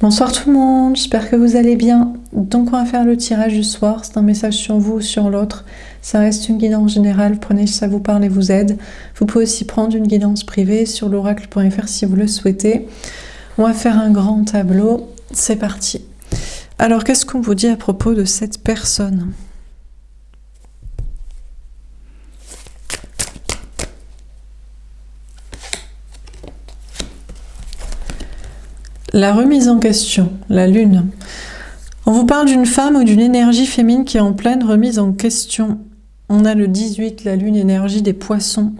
Bonsoir tout le monde, j'espère que vous allez bien. Donc on va faire le tirage du soir, c'est un message sur vous ou sur l'autre. Ça reste une guidance générale, prenez si ça vous parle et vous aide. Vous pouvez aussi prendre une guidance privée sur l'oracle.fr si vous le souhaitez. On va faire un grand tableau, c'est parti. Alors qu'est-ce qu'on vous dit à propos de cette personne ? La remise en question, la lune. On vous parle d'une femme ou d'une énergie féminine qui est en pleine remise en question. On a le 18, la lune, énergie des poissons.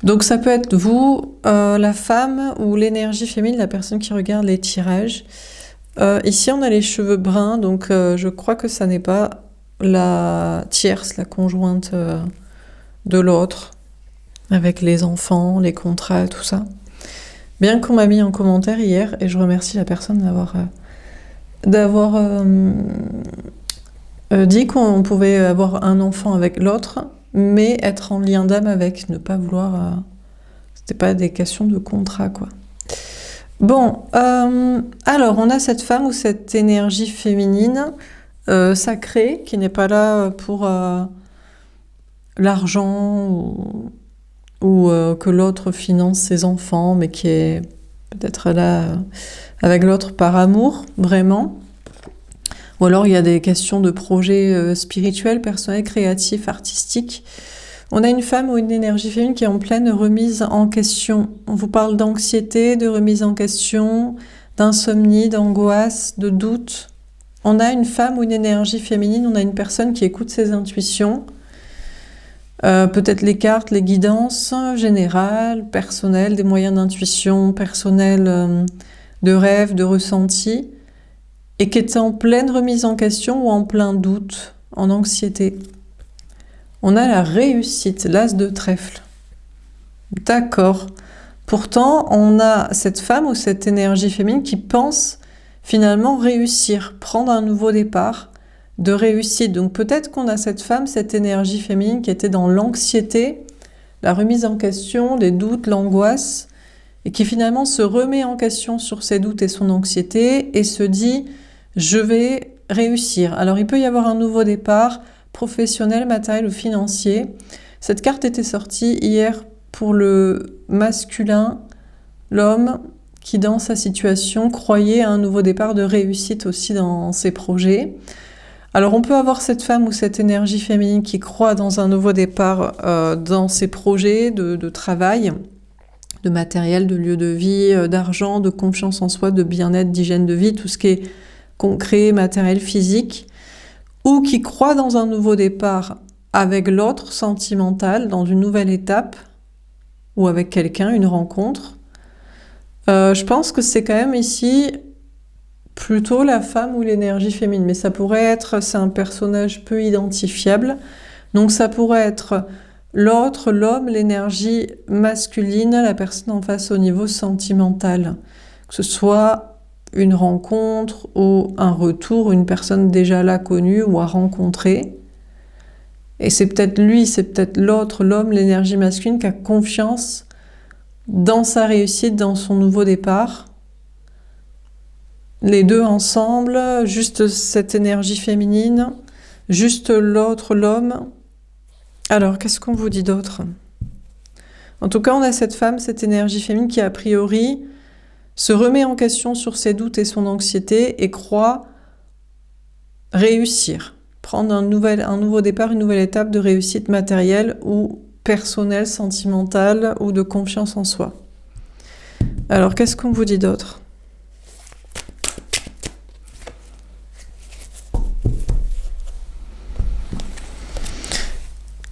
Donc ça peut être vous, la femme, ou l'énergie féminine, la personne qui regarde les tirages. Ici, on a les cheveux bruns, donc je crois que ça n'est pas la tierce, la conjointe de l'autre, avec les enfants, les contrats, tout ça. Bien qu'on m'a mis en commentaire hier, et je remercie la personne d'avoir dit qu'on pouvait avoir un enfant avec l'autre, mais être en lien d'âme avec, ne pas vouloir... C'était pas des questions de contrat, quoi. Bon, alors on a cette femme ou cette énergie féminine sacrée, qui n'est pas là pour l'argent ou que l'autre finance ses enfants, mais qui est peut-être là avec l'autre par amour, vraiment. Ou alors il y a des questions de projets spirituels, personnels, créatifs, artistiques. On a une femme ou une énergie féminine qui est en pleine remise en question. On vous parle d'anxiété, de remise en question, d'insomnie, d'angoisse, de doute. On a une femme ou une énergie féminine, on a une personne qui écoute ses intuitions, peut-être les cartes, les guidances générales, personnelles, des moyens d'intuition personnels, de rêve, de ressenti, et qui est en pleine remise en question ou en plein doute, en anxiété. On a la réussite, l'as de trèfle. D'accord. Pourtant, on a cette femme ou cette énergie féminine qui pense finalement réussir, prendre un nouveau départ, de réussite. Donc peut-être qu'on a cette femme, cette énergie féminine qui était dans l'anxiété, la remise en question, les doutes, l'angoisse, et qui finalement se remet en question sur ses doutes et son anxiété et se dit « je vais réussir ». Alors il peut y avoir un nouveau départ professionnel, matériel ou financier. Cette carte était sortie hier pour le masculin, l'homme qui dans sa situation croyait à un nouveau départ de réussite aussi dans ses projets. Alors on peut avoir cette femme ou cette énergie féminine qui croit dans un nouveau départ dans ses projets de travail, de matériel, de lieu de vie, d'argent, de confiance en soi, de bien-être, d'hygiène de vie, tout ce qui est concret, matériel, physique, ou qui croit dans un nouveau départ avec l'autre, sentimental, dans une nouvelle étape, ou avec quelqu'un, une rencontre. Je pense que c'est quand même ici plutôt la femme ou l'énergie féminine, mais ça pourrait être, c'est un personnage peu identifiable, donc ça pourrait être l'autre, l'homme, l'énergie masculine, la personne en face au niveau sentimental, que ce soit une rencontre ou un retour, une personne déjà là connue ou à rencontrer. Et c'est peut-être lui, c'est peut-être l'autre, l'homme, l'énergie masculine qui a confiance dans sa réussite, dans son nouveau départ. Les deux ensemble, juste cette énergie féminine, juste l'autre, l'homme. Alors, qu'est-ce qu'on vous dit d'autre ? En tout cas, on a cette femme, cette énergie féminine qui, a priori, se remet en question sur ses doutes et son anxiété et croit réussir, prendre un nouveau départ, une nouvelle étape de réussite matérielle ou personnelle, sentimentale ou de confiance en soi. Alors, qu'est-ce qu'on vous dit d'autre ?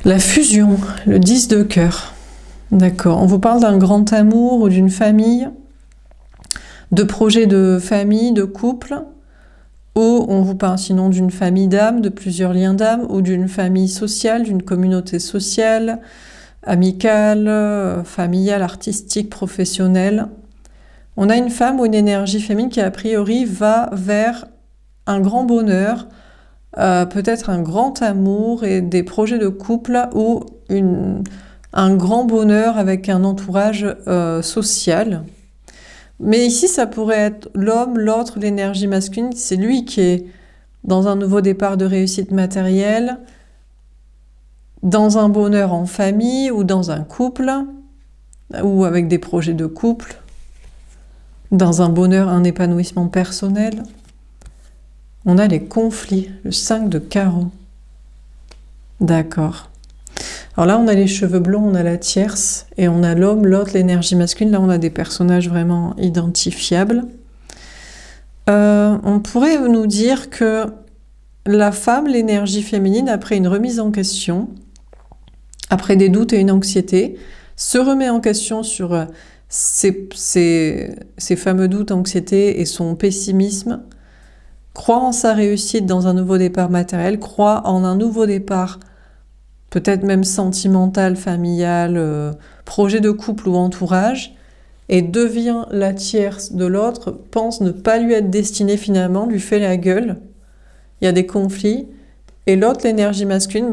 La fusion, le 10 de cœur. D'accord. On vous parle d'un grand amour ou d'une famille, de projets de famille, de couple, ou on vous parle sinon d'une famille d'âme, de plusieurs liens d'âme, ou d'une famille sociale, d'une communauté sociale, amicale, familiale, artistique, professionnelle. On a une femme ou une énergie féminine qui a priori va vers un grand bonheur, peut-être un grand amour et des projets de couple ou un grand bonheur avec un entourage social. Mais ici, ça pourrait être l'homme, l'autre, l'énergie masculine. C'est lui qui est dans un nouveau départ de réussite matérielle, dans un bonheur en famille ou dans un couple, ou avec des projets de couple, dans un bonheur, un épanouissement personnel. On a les conflits, le 5 de carreau. D'accord. Alors là, on a les cheveux blonds, on a la tierce, et on a l'homme, l'autre, l'énergie masculine. Là, on a des personnages vraiment identifiables. On pourrait nous dire que la femme, l'énergie féminine, après une remise en question, après des doutes et une anxiété, se remet en question sur ses fameux doutes, anxiétés et son pessimisme, croit en sa réussite dans un nouveau départ matériel, croit en un nouveau départ peut-être même sentimental, familial, projet de couple ou entourage, et devient la tierce de l'autre, pense ne pas lui être destinée finalement, lui fait la gueule, il y a des conflits, et l'autre, l'énergie masculine,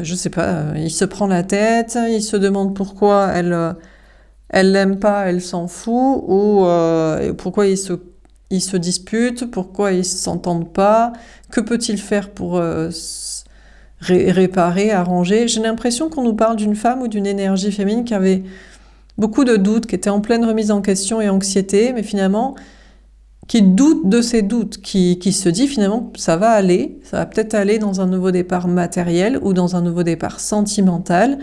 je sais pas, il se prend la tête, il se demande pourquoi elle l'aime pas, elle s'en fout, ou pourquoi ils se disputent, pourquoi ils s'entendent pas, que peut-il faire pour réparer, arranger. J'ai l'impression qu'on nous parle d'une femme ou d'une énergie féminine qui avait beaucoup de doutes, qui était en pleine remise en question et anxiété, mais finalement qui doute de ses doutes, qui se dit finalement ça va peut-être aller dans un nouveau départ matériel ou dans un nouveau départ sentimental,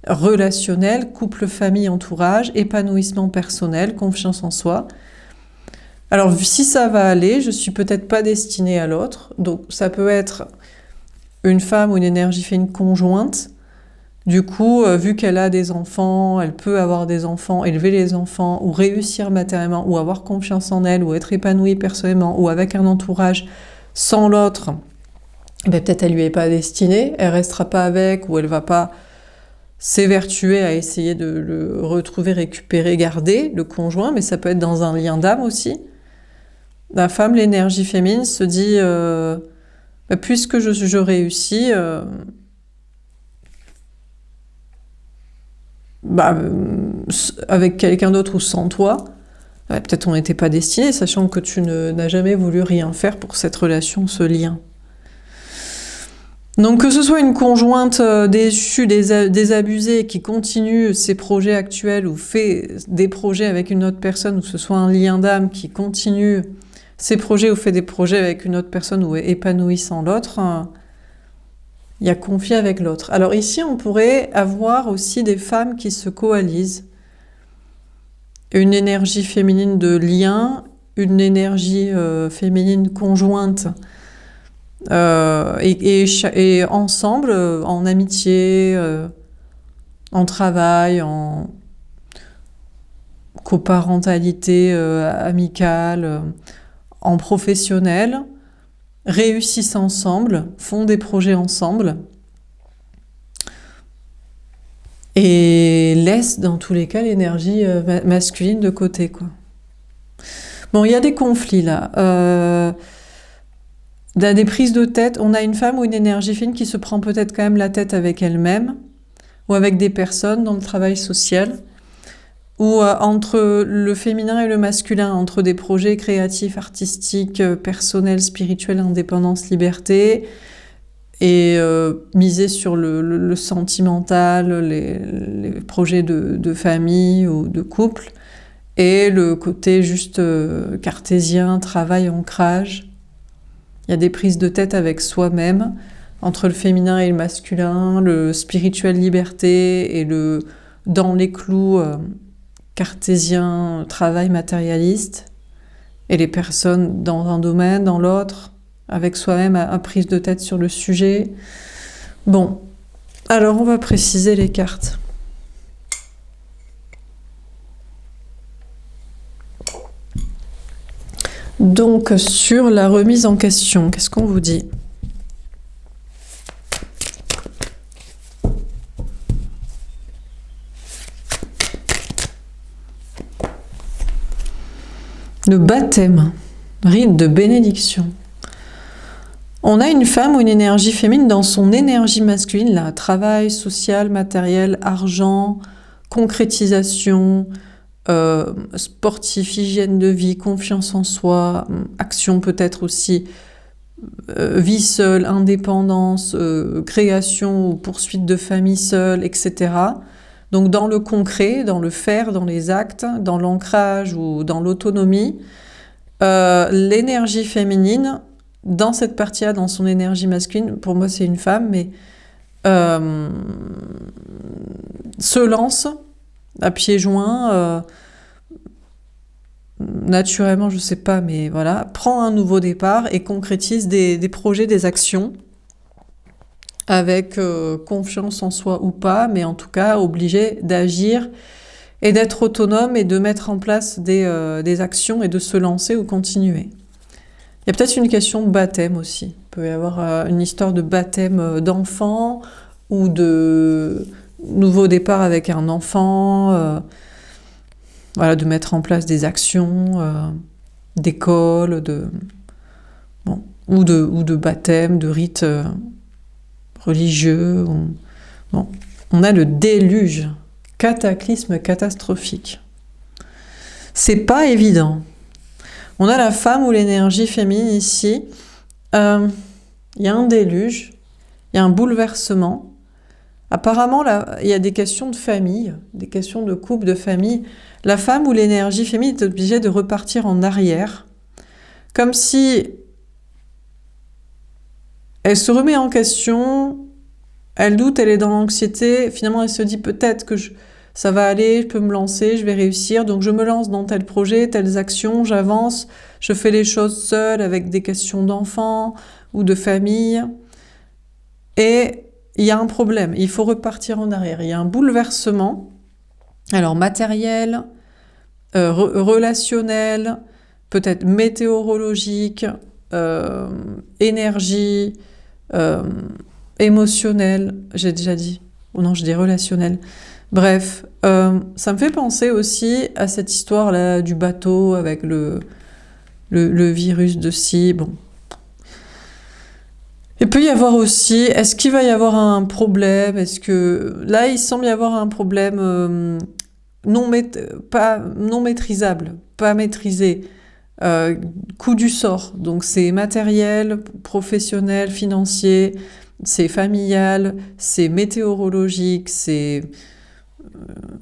relationnel, couple, famille, entourage, épanouissement personnel, confiance en soi. Alors si ça va aller, je suis peut-être pas destinée à l'autre, donc ça peut être une femme ou une énergie féminine conjointe. Du coup, vu qu'elle a des enfants, elle peut avoir des enfants, élever les enfants, ou réussir matériellement, ou avoir confiance en elle, ou être épanouie personnellement, ou avec un entourage sans l'autre, peut-être elle lui est pas destinée, elle restera pas avec, ou elle va pas s'évertuer à essayer de le retrouver, récupérer, garder, le conjoint, mais ça peut être dans un lien d'âme aussi. La femme, l'énergie féminine, se dit puisque je réussis, avec quelqu'un d'autre ou sans toi, peut-être on n'était pas destiné, sachant que tu n'as jamais voulu rien faire pour cette relation, ce lien. Donc que ce soit une conjointe déchue, désabusée, qui continue ses projets actuels ou fait des projets avec une autre personne, ou que ce soit un lien d'âme qui continue ses projets ou fait des projets avec une autre personne ou est épanoui sans l'autre, il y a conflit avec l'autre. Alors ici, on pourrait avoir aussi des femmes qui se coalisent. Une énergie féminine de lien, une énergie féminine conjointe, et ensemble, en amitié, en travail, en coparentalité amicale, en professionnel, réussissent ensemble, font des projets ensemble et laissent dans tous les cas l'énergie masculine de côté, quoi. Bon, il y a des conflits là. Des prises de tête, on a une femme ou une énergie féminine qui se prend peut-être quand même la tête avec elle-même ou avec des personnes dans le travail social, ou entre le féminin et le masculin, entre des projets créatifs, artistiques, personnels, spirituels, indépendance, liberté, et miser sur le sentimental, les projets de famille ou de couple, et le côté juste cartésien, travail, ancrage. Il y a des prises de tête avec soi-même, entre le féminin et le masculin, le spirituel, liberté, et le dans les clous cartésien, travail matérialiste, et les personnes dans un domaine, dans l'autre, avec soi-même à prise de tête sur le sujet. Bon, alors on va préciser les cartes. Donc, sur la remise en question, qu'est-ce qu'on vous dit ? Le baptême, rite de bénédiction. On a une femme ou une énergie féminine dans son énergie masculine, là, travail, social, matériel, argent, concrétisation, sportif, hygiène de vie, confiance en soi, action peut-être aussi, vie seule, indépendance, création ou poursuite de famille seule, etc. Donc dans le concret, dans le faire, dans les actes, dans l'ancrage ou dans l'autonomie, l'énergie féminine, dans cette partie-là, dans son énergie masculine, pour moi c'est une femme, mais se lance à pieds joints, naturellement, je sais pas, mais voilà, prend un nouveau départ et concrétise des projets, des actions, avec confiance en soi ou pas, mais en tout cas obligé d'agir et d'être autonome et de mettre en place des actions et de se lancer ou continuer. Il y a peut-être une question de baptême aussi. Il peut y avoir une histoire de baptême d'enfant ou de nouveau départ avec un enfant, voilà, de mettre en place des actions, d'école, bon, ou de baptême, de rites religieux. Bon. On a le déluge, cataclysme catastrophique. C'est pas évident. On a la femme ou l'énergie féminine ici. Il y a un déluge, il y a un bouleversement. Apparemment, là, il y a des questions de famille, des questions de couple, de famille. La femme ou l'énergie féminine est obligée de repartir en arrière, comme si elle se remet en question, elle doute, elle est dans l'anxiété. Finalement, elle se dit peut-être que ça va aller, je peux me lancer, je vais réussir. Donc, je me lance dans tel projet, telles actions, j'avance, je fais les choses seule avec des questions d'enfants ou de famille. Et il y a un problème, il faut repartir en arrière. Il y a un bouleversement, alors matériel, relationnel, peut-être météorologique, énergie, émotionnel, j'ai déjà dit, ou non, je dis relationnel. Bref, ça me fait penser aussi à cette histoire-là du bateau avec le virus de scie, bon. Il peut y avoir aussi, est-ce qu'il va y avoir un problème? Est-ce que là, il semble y avoir un problème non maîtrisable, pas maîtrisé, coup du sort. Donc c'est matériel, professionnel, financier, c'est familial, c'est météorologique, c'est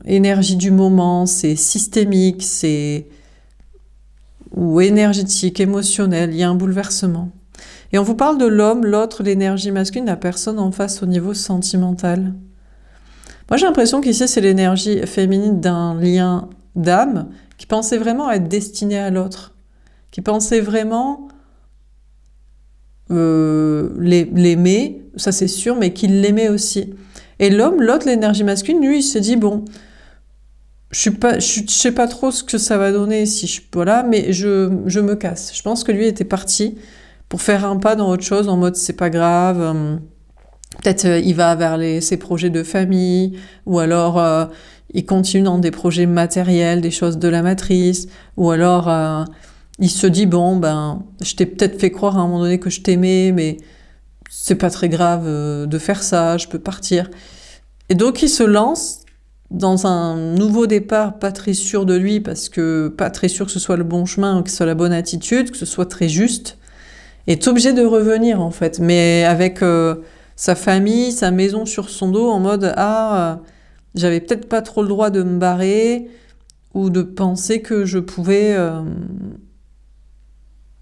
énergie du moment, c'est systémique, c'est ou énergétique, émotionnel. Il y a un bouleversement. Et on vous parle de l'homme, l'autre, l'énergie masculine, la personne en face au niveau sentimental. Moi, j'ai l'impression qu'ici, c'est l'énergie féminine d'un lien d'âme qui pensait vraiment être destiné à l'autre, qui pensait vraiment l'aimer, ça c'est sûr, mais qu'il l'aimait aussi. Et l'homme, l'autre, l'énergie masculine, lui, il se dit, bon, je sais pas trop ce que ça va donner si voilà, mais je me casse. Je pense que lui était parti pour faire un pas dans autre chose, en mode c'est pas grave, peut-être il va vers ses projets de famille, ou alors il continue dans des projets matériels, des choses de la matrice, ou alors il se dit bon ben je t'ai peut-être fait croire à un moment donné que je t'aimais, mais c'est pas très grave de faire ça, je peux partir. Et donc il se lance dans un nouveau départ, pas très sûr de lui, parce que pas très sûr que ce soit le bon chemin, que ce soit la bonne attitude, que ce soit très juste, est obligé de revenir en fait, mais avec sa famille, sa maison sur son dos, en mode j'avais peut-être pas trop le droit de me barrer ou de penser que je pouvais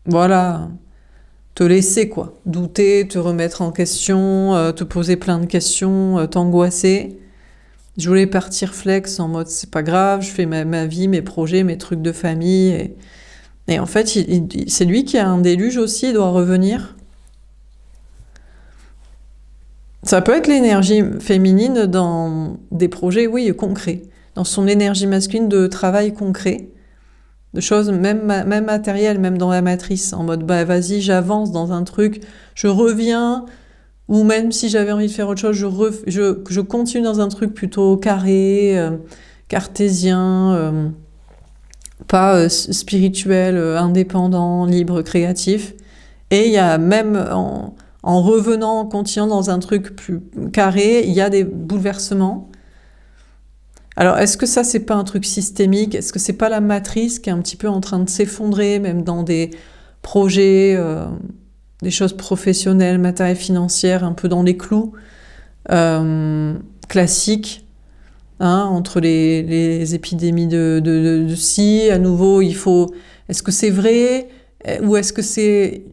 voilà, te laisser quoi, douter, te remettre en question, te poser plein de questions, t'angoisser. Je voulais partir flex en mode c'est pas grave, je fais ma vie, mes projets, mes trucs de famille et en fait, c'est lui qui a un déluge aussi, il doit revenir. Ça peut être l'énergie féminine dans des projets, oui, concrets. Dans son énergie masculine de travail concret. De choses même matérielles, même dans la matrice. En mode, bah vas-y, j'avance dans un truc, je reviens. Ou même si j'avais envie de faire autre chose, je continue dans un truc plutôt carré, cartésien, pas spirituel, indépendant, libre, créatif. Et il y a même, en revenant, en continuant dans un truc plus carré, il y a des bouleversements. Alors, est-ce que ça, c'est pas un truc systémique? Est-ce que c'est pas la matrice qui est un petit peu en train de s'effondrer, même dans des projets, des choses professionnelles, matérielles, financières, un peu dans les clous, classiques, hein, entre les épidémies de scie, à nouveau, il faut... Est-ce que c'est vrai? Ou est-ce que c'est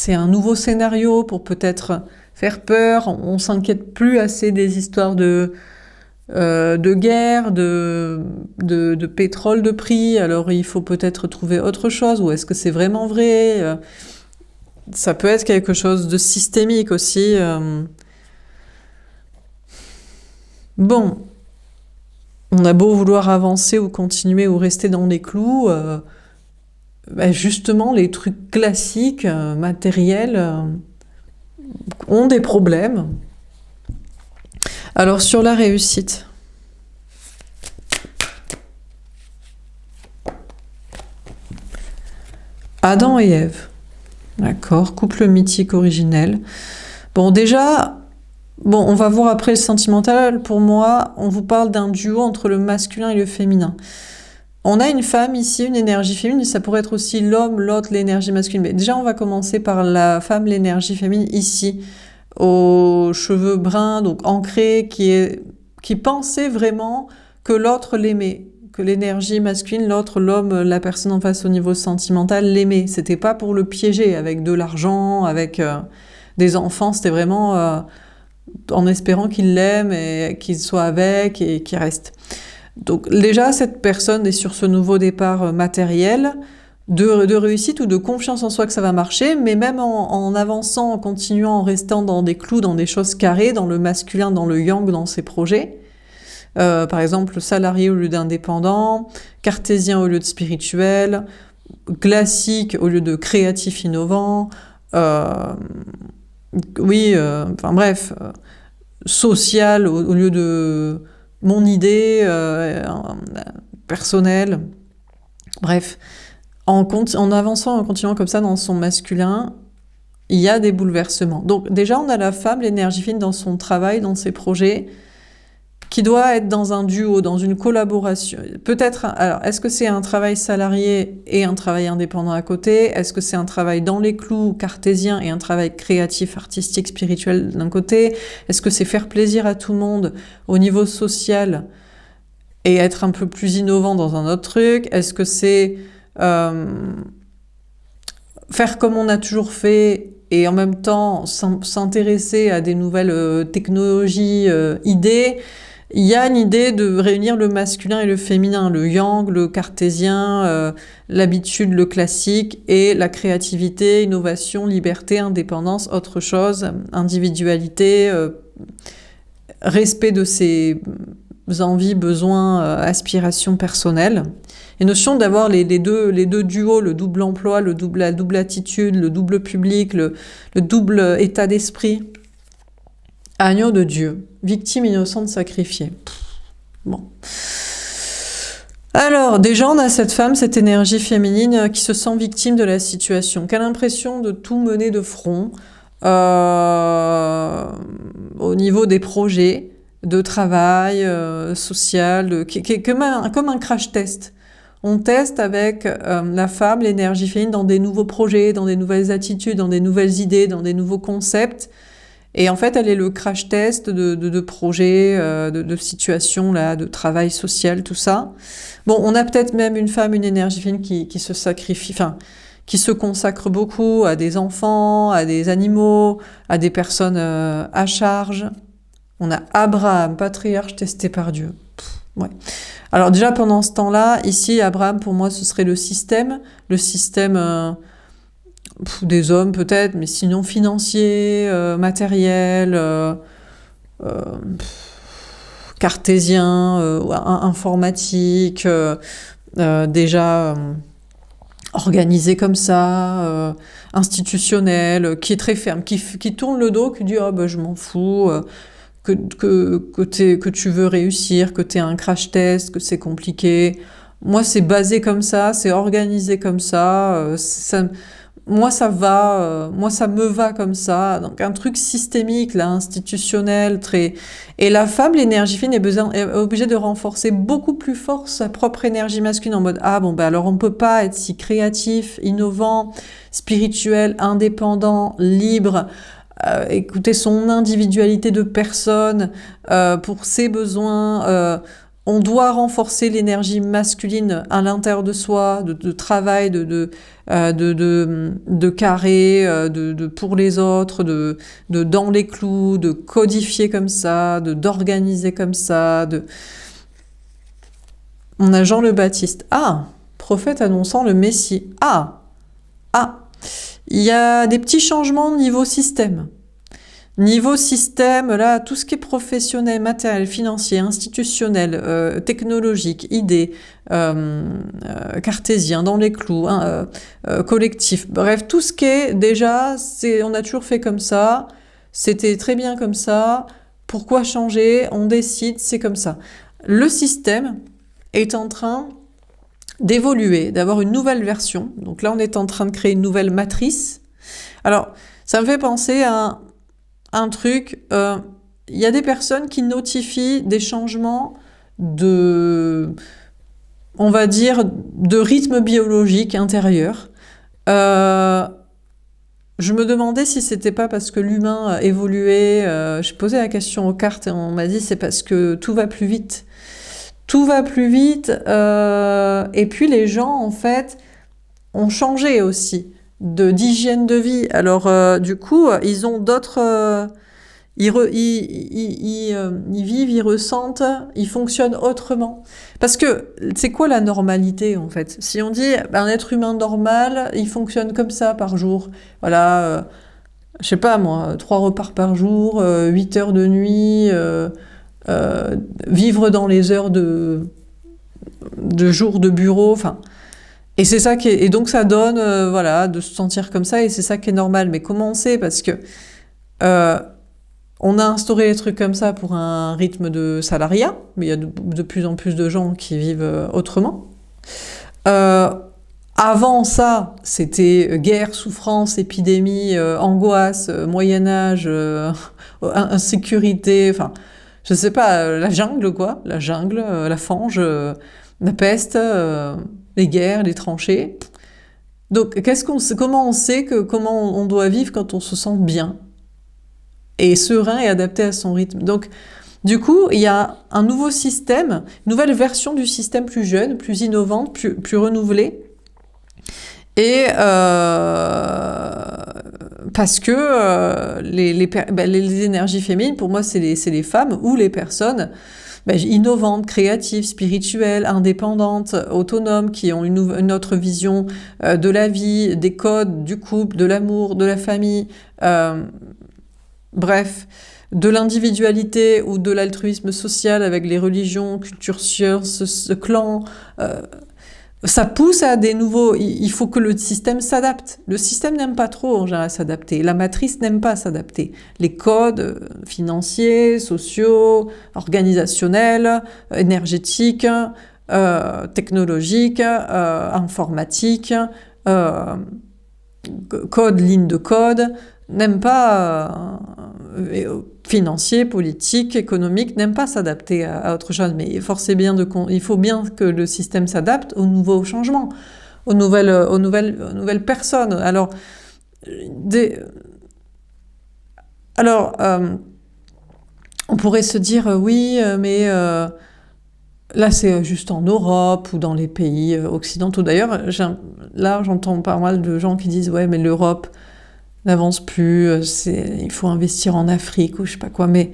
un nouveau scénario pour peut-être faire peur? On s'inquiète plus assez des histoires de guerre, de pétrole de prix, alors il faut peut-être trouver autre chose, ou est-ce que c'est vraiment vrai? Ça peut être quelque chose de systémique aussi. Bon, on a beau vouloir avancer ou continuer ou rester dans les clous, justement les trucs classiques, matériels, ont des problèmes. Alors sur la réussite, Adam et Ève, d'accord, couple mythique originel. Bon déjà, on va voir après le sentimental. Pour moi, on vous parle d'un duo entre le masculin et le féminin. On a une femme ici, une énergie féminine, ça pourrait être aussi l'homme, l'autre, l'énergie masculine. Mais déjà, on va commencer par la femme, l'énergie féminine, ici, aux cheveux bruns, donc ancrés, qui pensait vraiment que l'autre l'aimait, que l'énergie masculine, l'autre, l'homme, la personne en face au niveau sentimental l'aimait. C'était pas pour le piéger avec de l'argent, avec des enfants, c'était vraiment en espérant qu'il l'aime et qu'il soit avec et qu'il reste. Donc déjà, cette personne est sur ce nouveau départ matériel, de réussite ou de confiance en soi que ça va marcher, mais même en avançant, en continuant, en restant dans des clous, dans des choses carrées, dans le masculin, dans le yang, dans ses projets. Par exemple, salarié au lieu d'indépendant, cartésien au lieu de spirituel, classique au lieu de créatif innovant, social au lieu de mon idée personnelle. Bref, en avançant, en continuant comme ça dans son masculin, il y a des bouleversements. Donc déjà, on a la femme, l'énergie fine dans son travail, dans ses projets, qui doit être dans un duo, dans une collaboration. Peut-être, alors, est-ce que c'est un travail salarié et un travail indépendant à côté? Est-ce que c'est un travail dans les clous cartésien et un travail créatif, artistique, spirituel d'un côté? Est-ce que c'est faire plaisir à tout le monde au niveau social et être un peu plus innovant dans un autre truc? Est-ce que c'est faire comme on a toujours fait et en même temps s'intéresser à des nouvelles technologies, idées? Il y a une idée de réunir le masculin et le féminin, le yang, le cartésien, l'habitude, le classique, et la créativité, innovation, liberté, indépendance, autre chose, individualité, respect de ses envies, besoins, aspirations personnelles. Et notion d'avoir les deux duos, le double emploi, la double attitude, le double public, le double état d'esprit. Agneau de Dieu, victime innocente sacrifiée. Bon. Alors, déjà, on a cette femme, cette énergie féminine qui se sent victime de la situation, qui a l'impression de tout mener de front au niveau des projets de travail, social, qui est comme un crash test. On teste avec la femme, l'énergie féminine, dans des nouveaux projets, dans des nouvelles attitudes, dans des nouvelles idées, dans des nouveaux concepts. Et en fait, elle est le crash test de projets, de situations, là, de travail social, tout ça. Bon, on a peut-être même une femme, une énergie féminine qui se sacrifie, enfin, qui se consacre beaucoup à des enfants, à des animaux, à des personnes à charge. On a Abraham, patriarche testé par Dieu. Ouais. Alors déjà, pendant ce temps-là, ici, Abraham, pour moi, ce serait le système des hommes peut-être, mais sinon financier, matériel, cartésien, informatique, déjà organisé comme ça, institutionnel, qui est très ferme, qui tourne le dos, qui dit oh, je m'en fous, que tu veux réussir, que tu es un crash test, que c'est compliqué. Moi, c'est basé comme ça, c'est organisé comme ça, moi ça va, moi ça me va comme ça. Donc un truc systémique, là, institutionnel, très. Et la femme, l'énergie féminine, est obligée de renforcer beaucoup plus fort sa propre énergie masculine en mode ah bon ben alors on peut pas être si créatif, innovant, spirituel, indépendant, libre. Écouter son individualité de personne pour ses besoins. On doit renforcer l'énergie masculine à l'intérieur de soi, de travail, de carré, pour les autres, de dans les clous, de codifier comme ça, d'organiser comme ça. On a Jean le Baptiste. Ah, prophète annonçant le Messie. Ah, il y a des petits changements niveau système. Niveau système, là, tout ce qui est professionnel, matériel, financier, institutionnel, technologique, idée, cartésien, dans les clous, collectif, bref, tout ce qui est déjà, on a toujours fait comme ça, c'était très bien comme ça, pourquoi changer? On décide, c'est comme ça. Le système est en train d'évoluer, d'avoir une nouvelle version. Donc là, on est en train de créer une nouvelle matrice. Alors, ça me fait penser à un truc, il y a des personnes qui notifient des changements on va dire, de rythme biologique intérieur. Je me demandais si c'était pas parce que l'humain a évolué. J'ai posé la question aux cartes et on m'a dit c'est parce que tout va plus vite. Tout va plus vite. Et puis les gens, en fait, ont changé aussi d'hygiène de vie. Alors, du coup, ils ont d'autres... ils vivent, ils ressentent, ils fonctionnent autrement. Parce que c'est quoi la normalité, en fait? Si on dit un être humain normal, il fonctionne comme ça par jour. Voilà, je sais pas moi, 3 repas par jour, 8 heures de nuit, vivre dans les heures de jour de bureau, enfin... Et c'est ça qui est, et donc ça donne, voilà, de se sentir comme ça, et c'est ça qui est normal. Mais comment on sait? Parce que on a instauré des trucs comme ça pour un rythme de salariat, mais il y a de plus en plus de gens qui vivent autrement. Avant ça, c'était guerre, souffrance, épidémie, angoisse, Moyen-Âge, insécurité, enfin, je sais pas, la jungle quoi, la jungle, la fange, la peste, les guerres, les tranchées. Donc, comment on sait comment on doit vivre quand on se sent bien et serein et adapté à son rythme. Donc, du coup, il y a un nouveau système, une nouvelle version du système plus jeune, plus innovante, plus renouvelée. Et parce que les énergies féminines, pour moi, c'est les femmes ou les personnes innovantes, créatives, spirituelles, indépendantes, autonomes, qui ont une autre vision de la vie, des codes, du couple, de l'amour, de la famille, bref, de l'individualité ou de l'altruisme social avec les religions, cultures, sciences, clans. Ça pousse à des nouveaux... Il faut que le système s'adapte. Le système n'aime pas trop, en général, s'adapter. La matrice n'aime pas s'adapter. Les codes financiers, sociaux, organisationnels, énergétiques, technologiques, informatiques, code, ligne de code, n'aiment pas... financier, politique, économique, n'aime pas s'adapter à autre chose. Mais il faut bien que le système s'adapte aux nouveaux changements, aux nouvelles personnes. Alors, on pourrait se dire, oui, mais là, c'est juste en Europe ou dans les pays occidentaux. D'ailleurs, là, j'entends pas mal de gens qui disent, ouais, mais l'Europe n'avance plus, il faut investir en Afrique ou je sais pas quoi, mais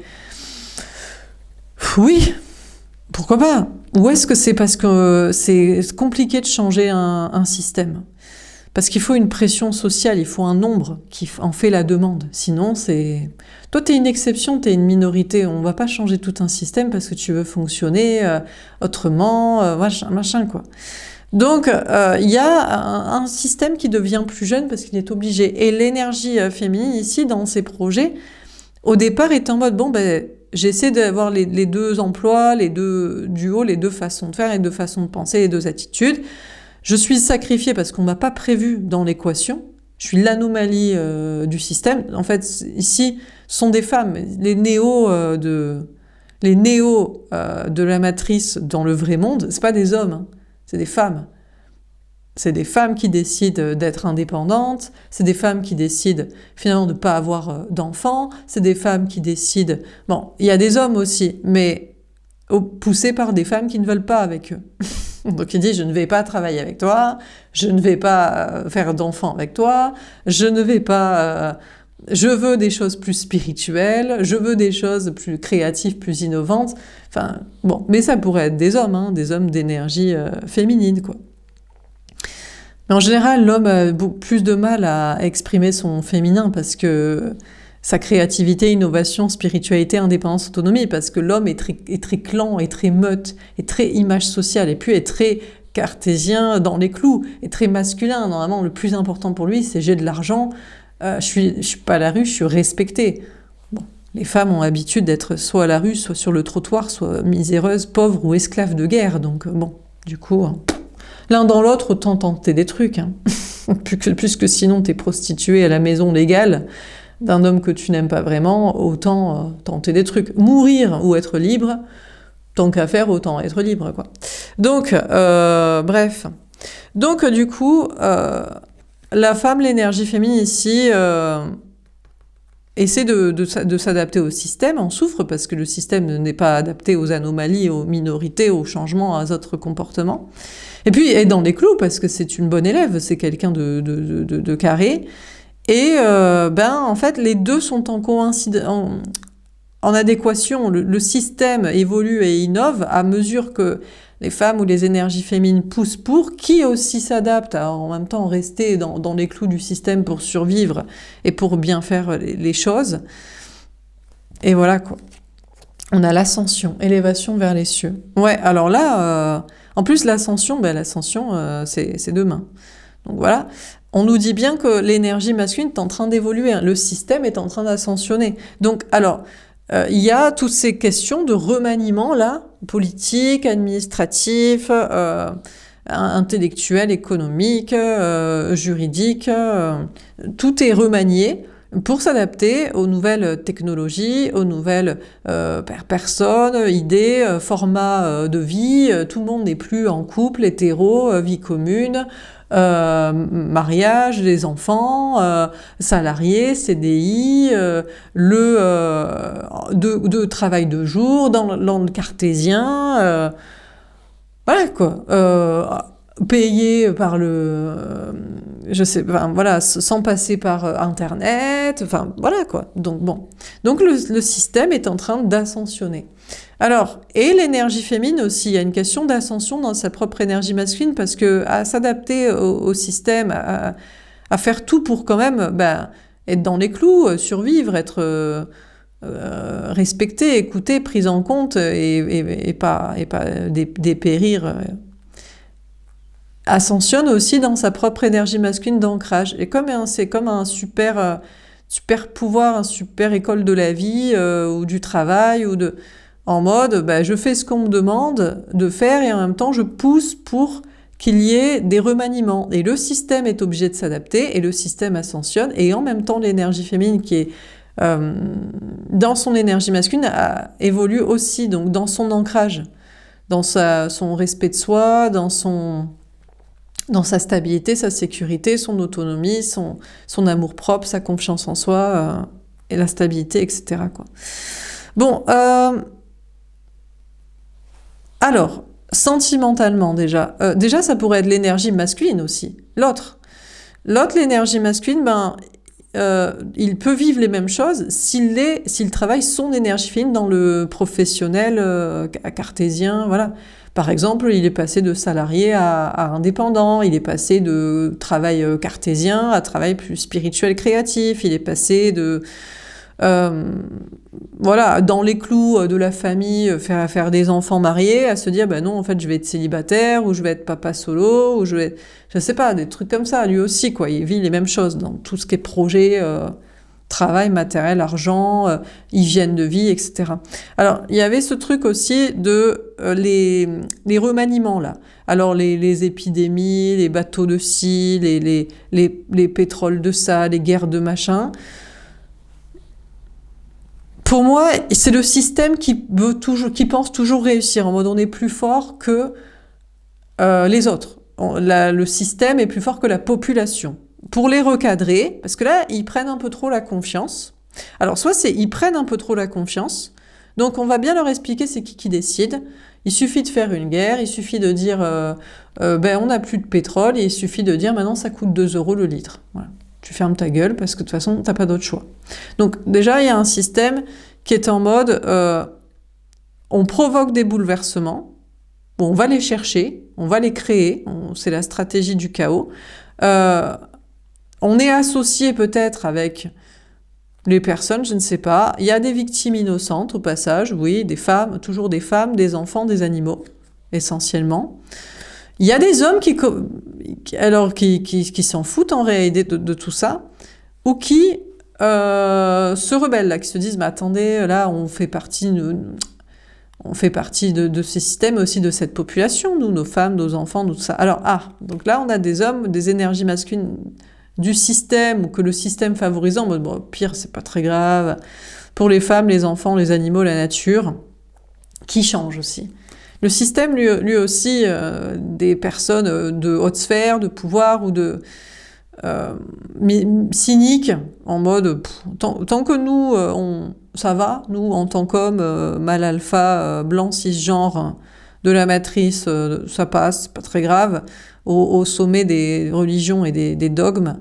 oui, pourquoi pas? Ou est-ce que c'est parce que c'est compliqué de changer un système? Parce qu'il faut une pression sociale, il faut un nombre qui en fait la demande. Sinon, c'est... Toi, t'es une exception, t'es une minorité. On va pas changer tout un système parce que tu veux fonctionner autrement, machin, quoi. Donc, il y a un système qui devient plus jeune parce qu'il est obligé. Et l'énergie féminine, ici, dans ces projets, au départ, est en mode, bon, j'essaie d'avoir les deux emplois, les deux duos, les deux façons de faire, les deux façons de penser, les deux attitudes. Je suis sacrifiée parce qu'on m'a pas prévu dans l'équation. je suis l'anomalie du système. En fait, ici, ce sont des femmes, les néos de la matrice dans le vrai monde, c'est pas des hommes, hein, c'est des femmes. C'est des femmes qui décident d'être indépendantes, c'est des femmes qui décident finalement de ne pas avoir d'enfants, c'est des femmes qui décident... Bon, il y a des hommes aussi, mais poussés par des femmes qui ne veulent pas avec eux. Donc il dit, je ne vais pas travailler avec toi, je ne vais pas faire d'enfants avec toi, je ne vais pas... je veux des choses plus spirituelles, je veux des choses plus créatives, plus innovantes. Enfin, bon, mais ça pourrait être des hommes, hein, des hommes d'énergie féminine, quoi. Mais en général, l'homme a plus de mal à exprimer son féminin parce que sa créativité, innovation, spiritualité, indépendance, autonomie, parce que l'homme est très clan, est très meute, est très image sociale, et puis est très cartésien dans les clous, est très masculin. Normalement, le plus important pour lui, c'est j'ai de l'argent, je suis pas à la rue, je suis respectée. Bon, les femmes ont l'habitude d'être soit à la rue, soit sur le trottoir, soit miséreuses, pauvres ou esclaves de guerre. Donc bon, du coup... L'un dans l'autre, autant tenter des trucs. Hein. plus que sinon t'es prostituée à la maison légale d'un homme que tu n'aimes pas vraiment, autant tenter des trucs. Mourir ou être libre, tant qu'à faire, autant être libre, quoi. Donc, bref. Donc, du coup, la femme, l'énergie féminine ici, essaie de s'adapter au système, en souffre parce que le système n'est pas adapté aux anomalies, aux minorités, aux changements, aux autres comportements. Et puis, elle est dans les clous parce que c'est une bonne élève, c'est quelqu'un de carré. Et en fait, les deux sont en adéquation. Le système évolue et innove à mesure que les femmes ou les énergies féminines poussent pour, qui aussi s'adaptent à en même temps rester dans les clous du système pour survivre et pour bien faire les choses. Et voilà, quoi. On a l'ascension, élévation vers les cieux. Ouais, alors là... En plus, l'ascension, c'est demain. Donc voilà, on nous dit bien que l'énergie masculine est en train d'évoluer, hein. Le système est en train d'ascensionner. Donc, alors, il y a toutes ces questions de remaniement, là, politique, administratif, intellectuel, économique, juridique, tout est remanié pour s'adapter aux nouvelles technologies, aux nouvelles personnes, idées, formats de vie. Tout le monde n'est plus en couple, hétéro, vie commune, mariage, les enfants, salariés, CDI, de travail de jour, dans le cartésien, voilà quoi. Payé par sans passer par Internet, enfin, voilà, quoi. Donc, bon. Donc, le système est en train d'ascensionner. Alors, et l'énergie féminine aussi, il y a une question d'ascension dans sa propre énergie masculine, parce que à s'adapter au système, à faire tout pour quand même, être dans les clous, survivre, être respecté, écouté, prise en compte, et pas dépérir, ascensionne aussi dans sa propre énergie masculine d'ancrage. Et c'est comme un super pouvoir, un super école de la vie ou du travail, en mode je fais ce qu'on me demande de faire et en même temps je pousse pour qu'il y ait des remaniements. Et le système est obligé de s'adapter et le système ascensionne et en même temps l'énergie féminine qui est dans son énergie masculine évolue aussi, donc dans son ancrage, dans son respect de soi, dans sa stabilité, sa sécurité, son autonomie, son amour-propre, sa confiance en soi, et la stabilité, etc., quoi. Bon, alors, sentimentalement déjà, ça pourrait être l'énergie masculine aussi. L'autre, l'énergie masculine, il peut vivre les mêmes choses s'il travaille son énergie féminine dans le professionnel cartésien, voilà. Par exemple, il est passé de salarié à indépendant, il est passé de travail cartésien à travail plus spirituel créatif, il est passé de dans les clous de la famille, faire des enfants mariés, à se dire non, en fait je vais être célibataire, ou je vais être papa solo, ou je sais pas, des trucs comme ça. Lui aussi, quoi, il vit les mêmes choses dans tout ce qui est projet Travail, matériel, argent, hygiène de vie, etc. Alors, il y avait ce truc aussi de les remaniements, là. Alors, les épidémies, les bateaux de ci, les pétroles de ça, les guerres de machin. Pour moi, c'est le système qui pense toujours réussir, en mode on est plus fort que les autres. Le système est plus fort que la population. Pour les recadrer, parce que là, ils prennent un peu trop la confiance. Alors, soit ils prennent un peu trop la confiance, donc on va bien leur expliquer c'est qui décide. Il suffit de faire une guerre, il suffit de dire on n'a plus de pétrole, et il suffit de dire maintenant ça coûte 2 € le litre. Voilà. Tu fermes ta gueule parce que de toute façon, t'as pas d'autre choix. Donc déjà, il y a un système qui est en mode on provoque des bouleversements, on va les chercher, on va les créer, c'est la stratégie du chaos. On est associé peut-être avec les personnes, je ne sais pas. Il y a des victimes innocentes au passage, oui, des femmes, toujours des femmes, des enfants, des animaux, essentiellement. Il y a des hommes qui s'en foutent en réalité de tout ça, ou qui se rebellent, là, qui se disent, mais attendez, là, on fait partie de ces systèmes, aussi de cette population, nous, nos femmes, nos enfants, tout ça. Alors, donc là, on a des hommes, des énergies masculines du système, ou que le système favorise, en mode, bon, pire, c'est pas très grave. Pour les femmes, les enfants, les animaux, la nature, qui changent aussi. Le système, lui aussi, des personnes de haute sphère, de pouvoir, ou de cyniques, en mode, tant que nous, ça va, nous, en tant qu'hommes, mâle alpha, blanc, cisgenre, de la matrice, ça passe, pas très grave, au sommet des religions et des dogmes,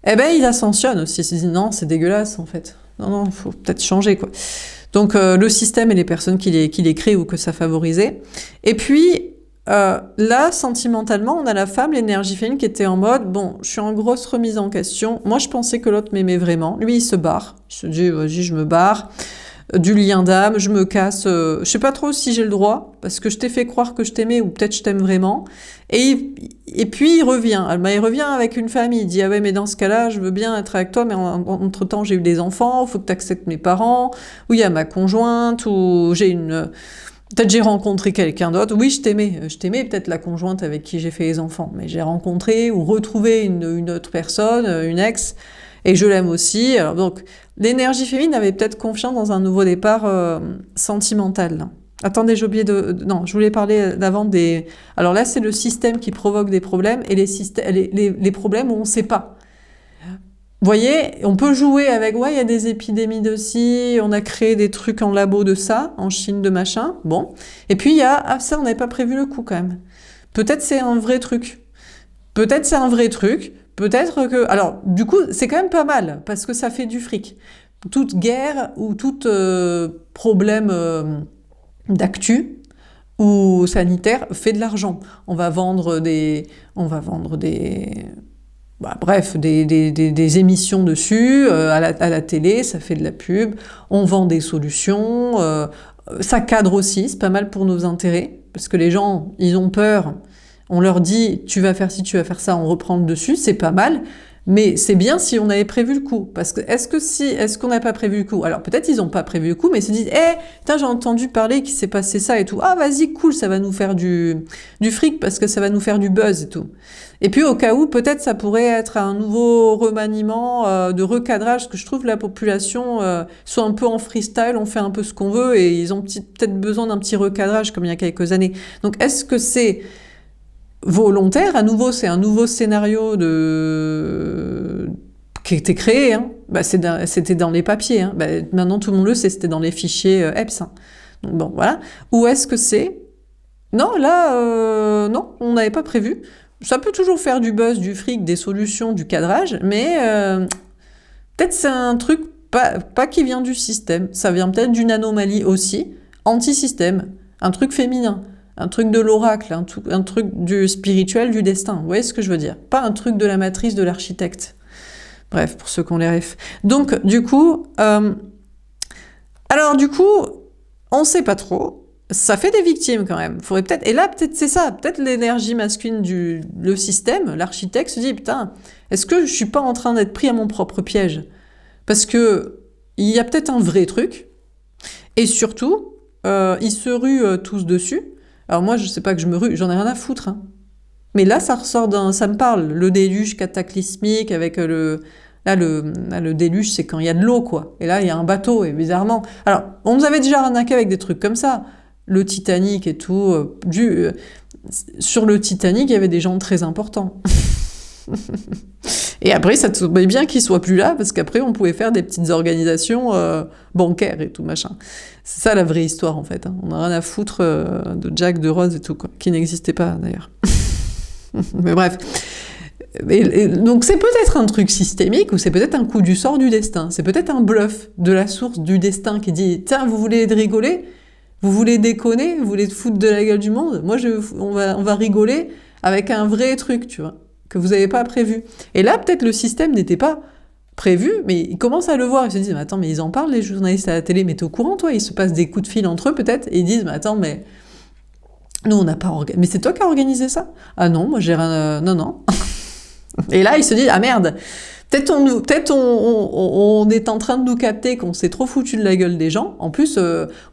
eh ben, ils ascensionnent aussi, ils se disent, non, c'est dégueulasse, en fait. Non, il faut peut-être changer, quoi. Donc, le système et les personnes qui les créent ou que ça favorisait. Et puis, là, sentimentalement, on a la femme, l'énergie féminine, qui était en mode, bon, je suis en grosse remise en question. Moi, je pensais que l'autre m'aimait vraiment. Lui, il se barre. Il se dit, vas-y, je me barre. Du lien d'âme, je me casse. Je sais pas trop si j'ai le droit, parce que je t'ai fait croire que je t'aimais, ou peut-être je t'aime vraiment. Et puis, il revient. Il revient avec une famille. Il dit, ah ouais, mais dans ce cas-là, je veux bien être avec toi, mais entre-temps, j'ai eu des enfants, faut que tu acceptes mes parents, ou il y a ma conjointe, ou peut-être j'ai rencontré quelqu'un d'autre. Oui, je t'aimais peut-être la conjointe avec qui j'ai fait les enfants, mais j'ai rencontré ou retrouvé une autre personne, une ex, et je l'aime aussi. Alors donc, l'énergie féminine avait peut-être confiance dans un nouveau départ sentimental. Attendez, j'ai oublié non, je voulais parler d'avant des... Alors là, c'est le système qui provoque des problèmes, et les problèmes où on ne sait pas. Vous voyez, on peut jouer avec, ouais, il y a des épidémies de ci, on a créé des trucs en labo de ça, en Chine de machin, bon. Et puis il y a, ça, on n'avait pas prévu le coup quand même. Peut-être c'est un vrai truc. Peut-être que... Alors, du coup, c'est quand même pas mal, parce que ça fait du fric. Toute guerre ou tout problème d'actu ou sanitaire fait de l'argent. On va vendre des émissions dessus, à la télé, ça fait de la pub, on vend des solutions, ça cadre aussi, c'est pas mal pour nos intérêts, parce que les gens, ils ont peur, on leur dit, tu vas faire ci, tu vas faire ça, on reprend le dessus, c'est pas mal, mais c'est bien si on avait prévu le coup, parce que est-ce qu'on n'a pas prévu le coup? Alors peut-être ils n'ont pas prévu le coup, mais ils se disent, putain, j'ai entendu parler qu'il s'est passé ça et tout, ah vas-y, cool, ça va nous faire du fric, parce que ça va nous faire du buzz et tout. Et puis au cas où, peut-être ça pourrait être un nouveau remaniement de recadrage, parce que je trouve la population soit un peu en freestyle, on fait un peu ce qu'on veut, et ils ont peut-être besoin d'un petit recadrage comme il y a quelques années. Donc est-ce que c'est volontaire? À nouveau, c'est un nouveau scénario qui a été créé, hein. C'était dans les papiers, hein. Maintenant tout le monde le sait, c'était dans les fichiers EPS, hein. Donc bon, voilà. Ou est-ce que c'est... Non, là, non, on n'avait pas prévu. Ça peut toujours faire du buzz, du fric, des solutions, du cadrage, mais peut-être c'est un truc pas qui vient du système, ça vient peut-être d'une anomalie aussi, anti-système, un truc féminin, un truc de l'oracle, un truc du spirituel, du destin, vous voyez ce que je veux dire? Pas un truc de la matrice de l'architecte. Bref, pour ceux qui ont les refs. Donc, du coup, on ne sait pas trop. Ça fait des victimes quand même. Faudrait peut-être, et là, peut-être c'est ça, peut-être l'énergie masculine le système, l'architecte se dit, putain, est-ce que je suis pas en train d'être pris à mon propre piège? parce que il y a peut-être un vrai truc, et surtout, ils se ruent tous dessus. Alors moi, je sais pas que je me rue, j'en ai rien à foutre, hein. Mais là, ça me parle, le déluge cataclysmique avec le déluge, c'est quand il y a de l'eau, quoi. Et là, il y a un bateau, et bizarrement. Alors, on nous avait déjà arnaqué avec des trucs comme ça. Le Titanic et tout. Sur le Titanic, il y avait des gens très importants. Et après, ça tombait bien qu'ils soient plus là, parce qu'après, on pouvait faire des petites organisations bancaires et tout, machin. C'est ça la vraie histoire, en fait, hein. On n'a rien à foutre de Jack, de Rose et tout, quoi. Qui n'existait pas, d'ailleurs. Mais bref. Donc c'est peut-être un truc systémique, ou c'est peut-être un coup du sort du destin. C'est peut-être un bluff de la source du destin qui dit « Tiens, vous voulez rigoler ? Vous voulez déconner ? Vous voulez te foutre de la gueule du monde ? Moi, on va rigoler avec un vrai truc, tu vois, que vous n'avez pas prévu. » Et là, peut-être le système n'était pas prévu, mais ils commencent à le voir. Ils se disent « Mais attends, mais ils en parlent, les journalistes à la télé, mais t'es au courant, toi ? » Ils se passent des coups de fil entre eux, peut-être, et ils disent « Mais attends, mais... nous, on n'a pas organisé... Mais c'est toi qui as organisé ça ? Ah non, moi, j'ai rien... Non, non. » Et là, il se dit, ah merde, peut-être on est en train de nous capter qu'on s'est trop foutu de la gueule des gens. En plus,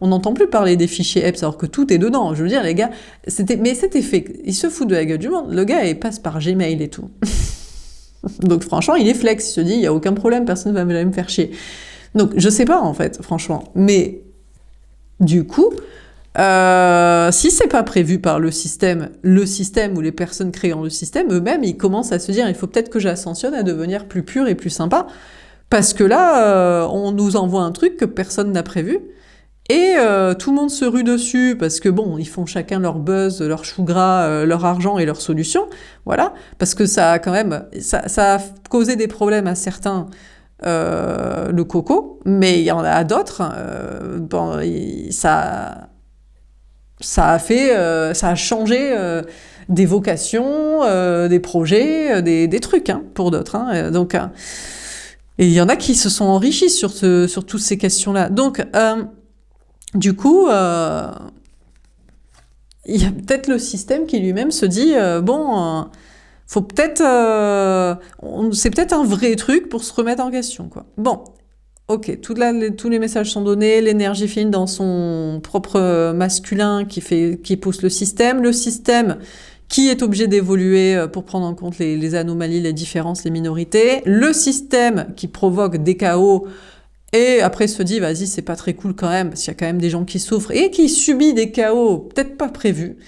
on n'entend plus parler des fichiers EPS alors que tout est dedans. Je veux dire, les gars, mais c'était fait. Il se fout de la gueule du monde. Le gars, il passe par Gmail et tout. Donc franchement, il est flex. Il se dit, il n'y a aucun problème, personne ne va me faire chier. Donc je sais pas, en fait, franchement. Mais du coup... si c'est pas prévu par le système ou les personnes créant le système, eux-mêmes, ils commencent à se dire, il faut peut-être que j'ascensionne à devenir plus pur et plus sympa, parce que là, on nous envoie un truc que personne n'a prévu, et tout le monde se rue dessus, parce que bon, ils font chacun leur buzz, leur chou gras, leur argent et leurs solutions, voilà, parce que ça a quand même, ça a causé des problèmes à certains, le coco, mais il y en a d'autres, bon, ça a changé des vocations, des projets, des trucs, hein, pour d'autres, hein. Donc, et il y en a qui se sont enrichis sur toutes ces questions-là. Donc, du coup, il y a peut-être le système qui lui-même se dit, faut peut-être, c'est peut-être un vrai truc pour se remettre en question, quoi. Bon. Ok, tous les messages sont donnés, l'énergie fine dans son propre masculin qui pousse le système qui est obligé d'évoluer pour prendre en compte les anomalies, les différences, les minorités, le système qui provoque des chaos et après se dit vas-y c'est pas très cool quand même parce qu'il y a quand même des gens qui souffrent et qui subit des chaos peut-être pas prévus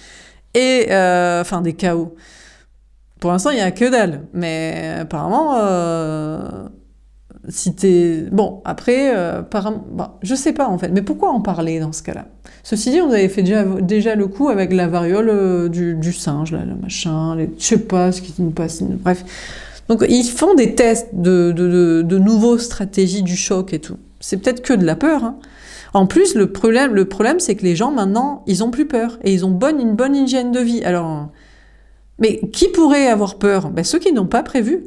et enfin des chaos. Pour l'instant il y a que dalle, mais apparemment si t'es... Bon, après, je sais pas en fait, mais pourquoi en parler dans ce cas-là? Ceci dit, on avait fait déjà le coup avec la variole du singe, là, le machin, je sais pas ce qui nous passe, bref. Donc ils font des tests de nouveaux stratégies du choc et tout. C'est peut-être que de la peur, hein. En plus, le problème, c'est que les gens, maintenant, ils ont plus peur, et ils ont une bonne hygiène de vie. Alors, mais qui pourrait avoir peur? Ben, ceux qui n'ont pas prévu.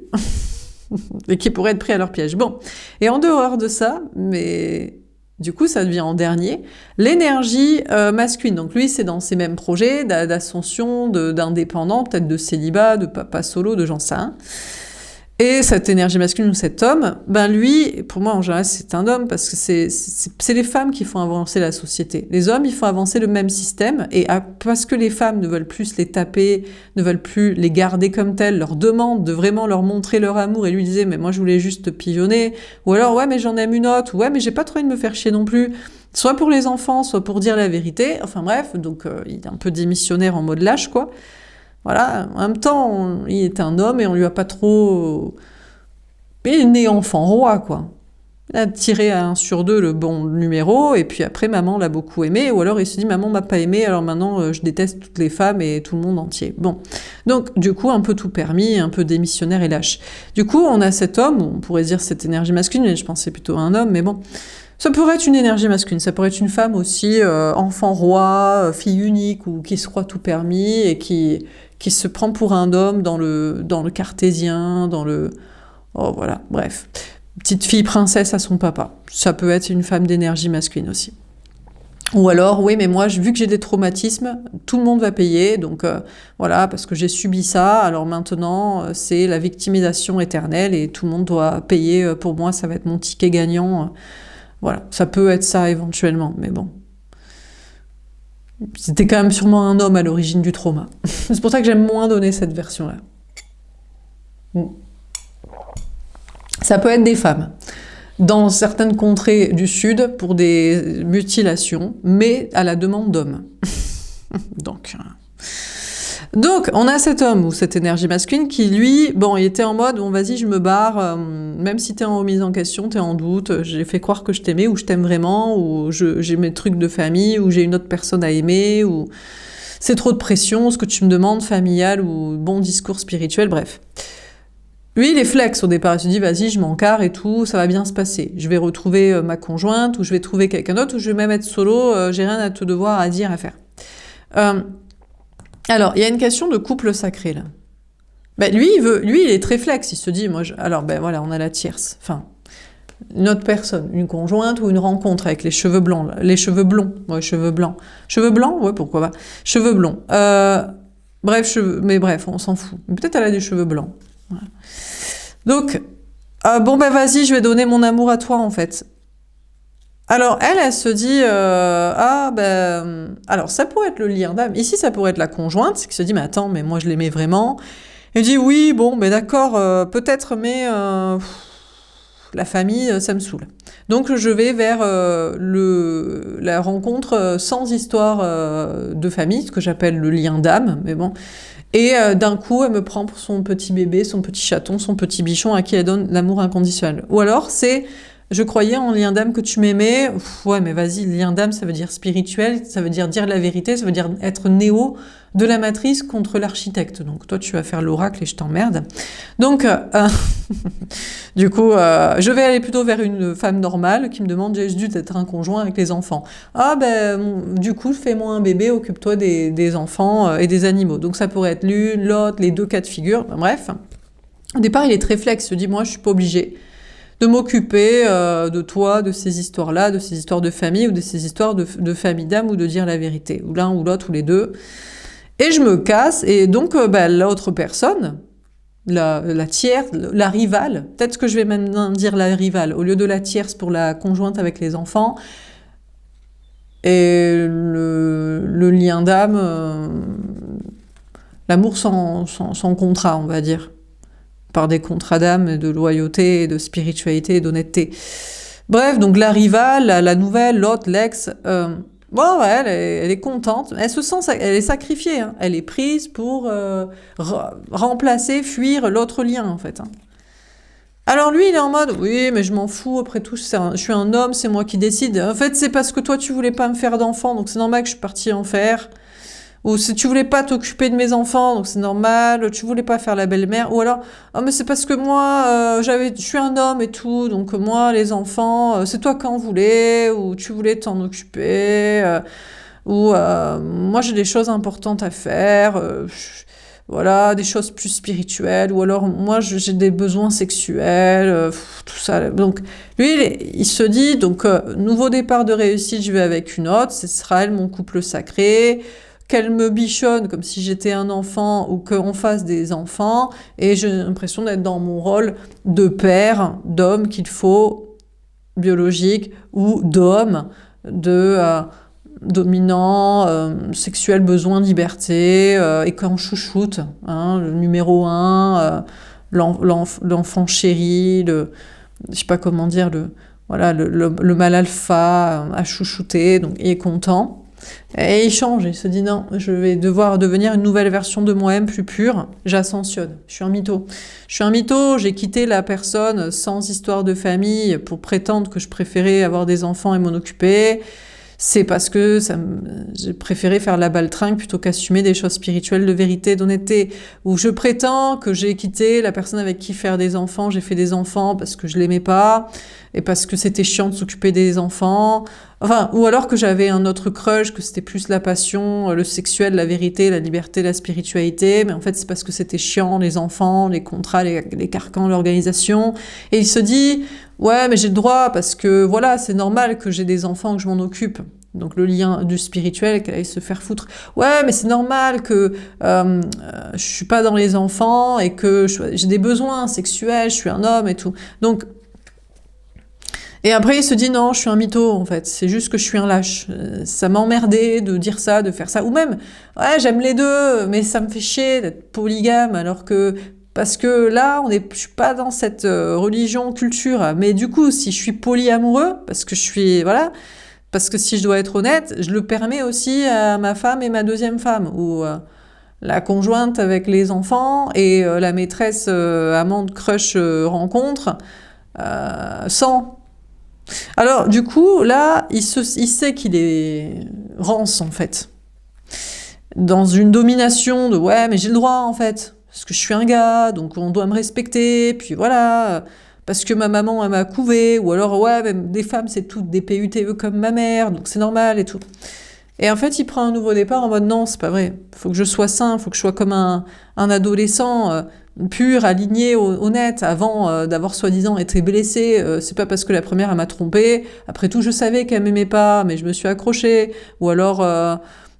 Et qui pourraient être pris à leur piège. Bon, et en dehors de ça, mais du coup ça devient en dernier, l'énergie masculine. Donc lui c'est dans ses mêmes projets d'ascension, d'indépendant, peut-être de célibat, de papa solo, de j'en sais rien. Et cette énergie masculine ou cet homme, ben lui, pour moi en général c'est un homme parce que c'est les femmes qui font avancer la société. Les hommes ils font avancer le même système et parce que les femmes ne veulent plus les taper, ne veulent plus les garder comme telles, leur demandent de vraiment leur montrer leur amour et lui disait mais moi je voulais juste te pigeonner, ou alors ouais mais j'en aime une autre, ouais mais j'ai pas trop envie de me faire chier non plus, soit pour les enfants, soit pour dire la vérité, enfin bref, donc il est un peu démissionnaire en mode lâche quoi. Voilà, en même temps, il est un homme et on lui a pas trop... Il est né enfant roi, quoi. Il a tiré à 1 sur 2 le bon numéro, et puis après, maman l'a beaucoup aimé, ou alors il se dit, maman m'a pas aimé, alors maintenant je déteste toutes les femmes et tout le monde entier. Bon, donc du coup, un peu tout permis, un peu démissionnaire et lâche. Du coup, on a cet homme, on pourrait dire cette énergie masculine, mais je pensais plutôt à un homme, mais bon... Ça pourrait être une énergie masculine, ça pourrait être une femme aussi, enfant roi, fille unique, ou qui se croit tout permis, et qui se prend pour un homme dans le cartésien, dans le... Oh voilà, bref. Petite fille princesse à son papa. Ça peut être une femme d'énergie masculine aussi. Ou alors, oui, mais moi, vu que j'ai des traumatismes, tout le monde va payer, donc voilà, parce que j'ai subi ça, alors maintenant, c'est la victimisation éternelle et tout le monde doit payer pour moi, ça va être mon ticket gagnant. Voilà, ça peut être ça éventuellement, mais bon. C'était quand même sûrement un homme à l'origine du trauma. C'est pour ça que j'aime moins donner cette version-là. Ça peut être des femmes. Dans certaines contrées du Sud, pour des mutilations, mais à la demande d'hommes. Donc, on a cet homme ou cette énergie masculine qui, lui, bon, il était en mode, bon, vas-y, je me barre, même si t'es en remise en question, t'es en doute, j'ai fait croire que je t'aimais, ou je t'aime vraiment, ou j'ai mes trucs de famille, ou j'ai une autre personne à aimer, ou c'est trop de pression, ce que tu me demandes, familial, ou bon discours spirituel, bref. Lui, il est flex au départ, il se dit, vas-y, je m'encarre et tout, ça va bien se passer. Je vais retrouver ma conjointe, ou je vais trouver quelqu'un d'autre, ou je vais même être solo, j'ai rien à te devoir, à dire, à faire. Alors, il y a une question de couple sacré, là. Ben, lui, il est très flex, il se dit, alors, ben voilà, on a la tierce. Enfin, une autre personne, une conjointe ou une rencontre avec les cheveux blancs, là. Les cheveux blonds, ouais, cheveux blancs. Cheveux blancs, ouais, pourquoi pas. Cheveux blonds. Mais bref, on s'en fout. Peut-être elle a des cheveux blancs. Voilà. Donc, bon, ben vas-y, je vais donner mon amour à toi, en fait. Alors, elle se dit, alors ça pourrait être le lien d'âme. Ici, ça pourrait être la conjointe, qui se dit, mais attends, mais moi je l'aimais vraiment. Elle dit, oui, bon, mais d'accord, peut-être, mais la famille, ça me saoule. Donc, je vais vers la rencontre sans histoire de famille, ce que j'appelle le lien d'âme, mais bon. Et d'un coup, elle me prend pour son petit bébé, son petit chaton, son petit bichon, à qui elle donne l'amour inconditionnel. Ou alors, c'est... Je croyais en lien d'âme que tu m'aimais. Ouais, mais vas-y, lien d'âme, ça veut dire spirituel, ça veut dire la vérité, ça veut dire être néo de la matrice contre l'architecte. Donc toi, tu vas faire l'oracle et je t'emmerde. Donc, du coup, je vais aller plutôt vers une femme normale qui me demande, j'ai dû être un conjoint avec les enfants. Ah ben, du coup, fais-moi un bébé, occupe-toi des enfants et des animaux. Donc ça pourrait être l'une, l'autre, les deux cas de figure. Bref, au départ, il est très flex, il se dit, moi, je suis pas obligée de m'occuper de toi, de ces histoires-là, de ces histoires de famille ou de ces histoires de famille d'âme ou de dire la vérité, ou l'un ou l'autre ou les deux. Et je me casse, et donc l'autre personne, la tierce, la rivale, peut-être que je vais maintenant dire la rivale, au lieu de la tierce pour la conjointe avec les enfants, et le lien d'âme, l'amour sans contrat, on va dire. Par des contrats d'âme, de loyauté, de spiritualité et d'honnêteté. Bref, donc la rivale, la nouvelle, l'autre, l'ex, bon, ouais, elle est contente, elle se sent, elle est sacrifiée, hein. Elle est prise pour remplacer, fuir l'autre lien, en fait. Hein. Alors lui, il est en mode, oui, mais je m'en fous, après tout, je suis un homme, c'est moi qui décide. En fait, c'est parce que toi, tu voulais pas me faire d'enfant, donc c'est normal que je suis partie en faire. Ou si tu voulais pas t'occuper de mes enfants, donc c'est normal, tu voulais pas faire la belle-mère, ou alors, oh mais c'est parce que moi, je suis un homme et tout, donc moi, les enfants, c'est toi qui en voulais, ou tu voulais t'en occuper, ou moi j'ai des choses importantes à faire, voilà, des choses plus spirituelles, ou alors moi j'ai des besoins sexuels, tout ça. Donc lui, il se dit, donc nouveau départ de réussite, je vais avec une autre, ce sera elle mon couple sacré, qu'elle me bichonne comme si j'étais un enfant ou qu'on fasse des enfants, et j'ai l'impression d'être dans mon rôle de père, d'homme qu'il faut, biologique, ou d'homme, dominant, sexuel, besoin, liberté, et qu'on chouchoute, hein, le numéro 1, l'enfant chéri, je sais pas comment dire, le mâle alpha à chouchouter, donc il est content. Et il change, il se dit non, je vais devoir devenir une nouvelle version de moi-même plus pure, j'ascensionne, je suis un mytho. Je suis un mytho, j'ai quitté la personne sans histoire de famille pour prétendre que je préférais avoir des enfants et m'en occuper. C'est parce que j'ai préféré faire la baltringue plutôt qu'assumer des choses spirituelles de vérité, d'honnêteté. Ou je prétends que j'ai quitté la personne avec qui faire des enfants, j'ai fait des enfants parce que je l'aimais pas, et parce que c'était chiant de s'occuper des enfants. Enfin, ou alors que j'avais un autre crush, que c'était plus la passion, le sexuel, la vérité, la liberté, la spiritualité, mais en fait c'est parce que c'était chiant, les enfants, les contrats, les carcans, l'organisation. Et il se dit, ouais, mais j'ai le droit, parce que voilà, c'est normal que j'ai des enfants, que je m'en occupe. Donc le lien du spirituel, qu'elle aille se faire foutre. Ouais, mais c'est normal que je suis pas dans les enfants et que j'ai des besoins sexuels, je suis un homme et tout. Donc, et après il se dit non, je suis un mytho en fait. C'est juste que je suis un lâche. Ça m'emmerdait de dire ça, de faire ça. Ou même, ouais, j'aime les deux, mais ça me fait chier d'être polygame alors que parce que là, je suis pas dans cette religion, culture. Mais du coup, si je suis polyamoureux, parce que je suis, voilà. Parce que si je dois être honnête, je le permets aussi à ma femme et ma deuxième femme, ou la conjointe avec les enfants et la maîtresse amante crush rencontre sans. Alors du coup, là, il sait qu'il est rance en fait, dans une domination de ouais, mais j'ai le droit en fait, parce que je suis un gars, donc on doit me respecter, puis voilà. Parce que ma maman, elle m'a couvé, ou alors, ouais, même des femmes, c'est toutes des PUTE comme ma mère, donc c'est normal et tout. Et en fait, il prend un nouveau départ en mode, non, c'est pas vrai. Faut que je sois sain, faut que je sois comme un adolescent, pur, aligné, honnête, avant d'avoir soi-disant été blessé. C'est pas parce que la première, elle m'a trompé. Après tout, je savais qu'elle m'aimait pas, mais je me suis accrochée. Ou alors,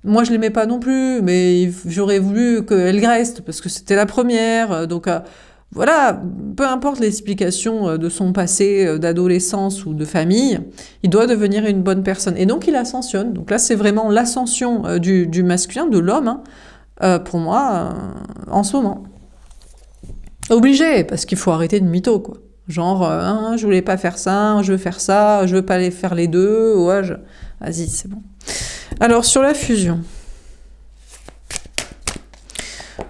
moi, je l'aimais pas non plus, mais j'aurais voulu qu'elle reste, parce que c'était la première. Donc, voilà, peu importe l'explication de son passé d'adolescence ou de famille, il doit devenir une bonne personne. Et donc il ascensionne. Donc là, c'est vraiment l'ascension du masculin, de l'homme, hein, pour moi, en ce moment. Obligé, parce qu'il faut arrêter de mytho, quoi. Genre, hein, je voulais pas faire ça, je veux faire ça, je veux pas les faire les deux, ouais, vas-y, c'est bon. Alors, sur la fusion...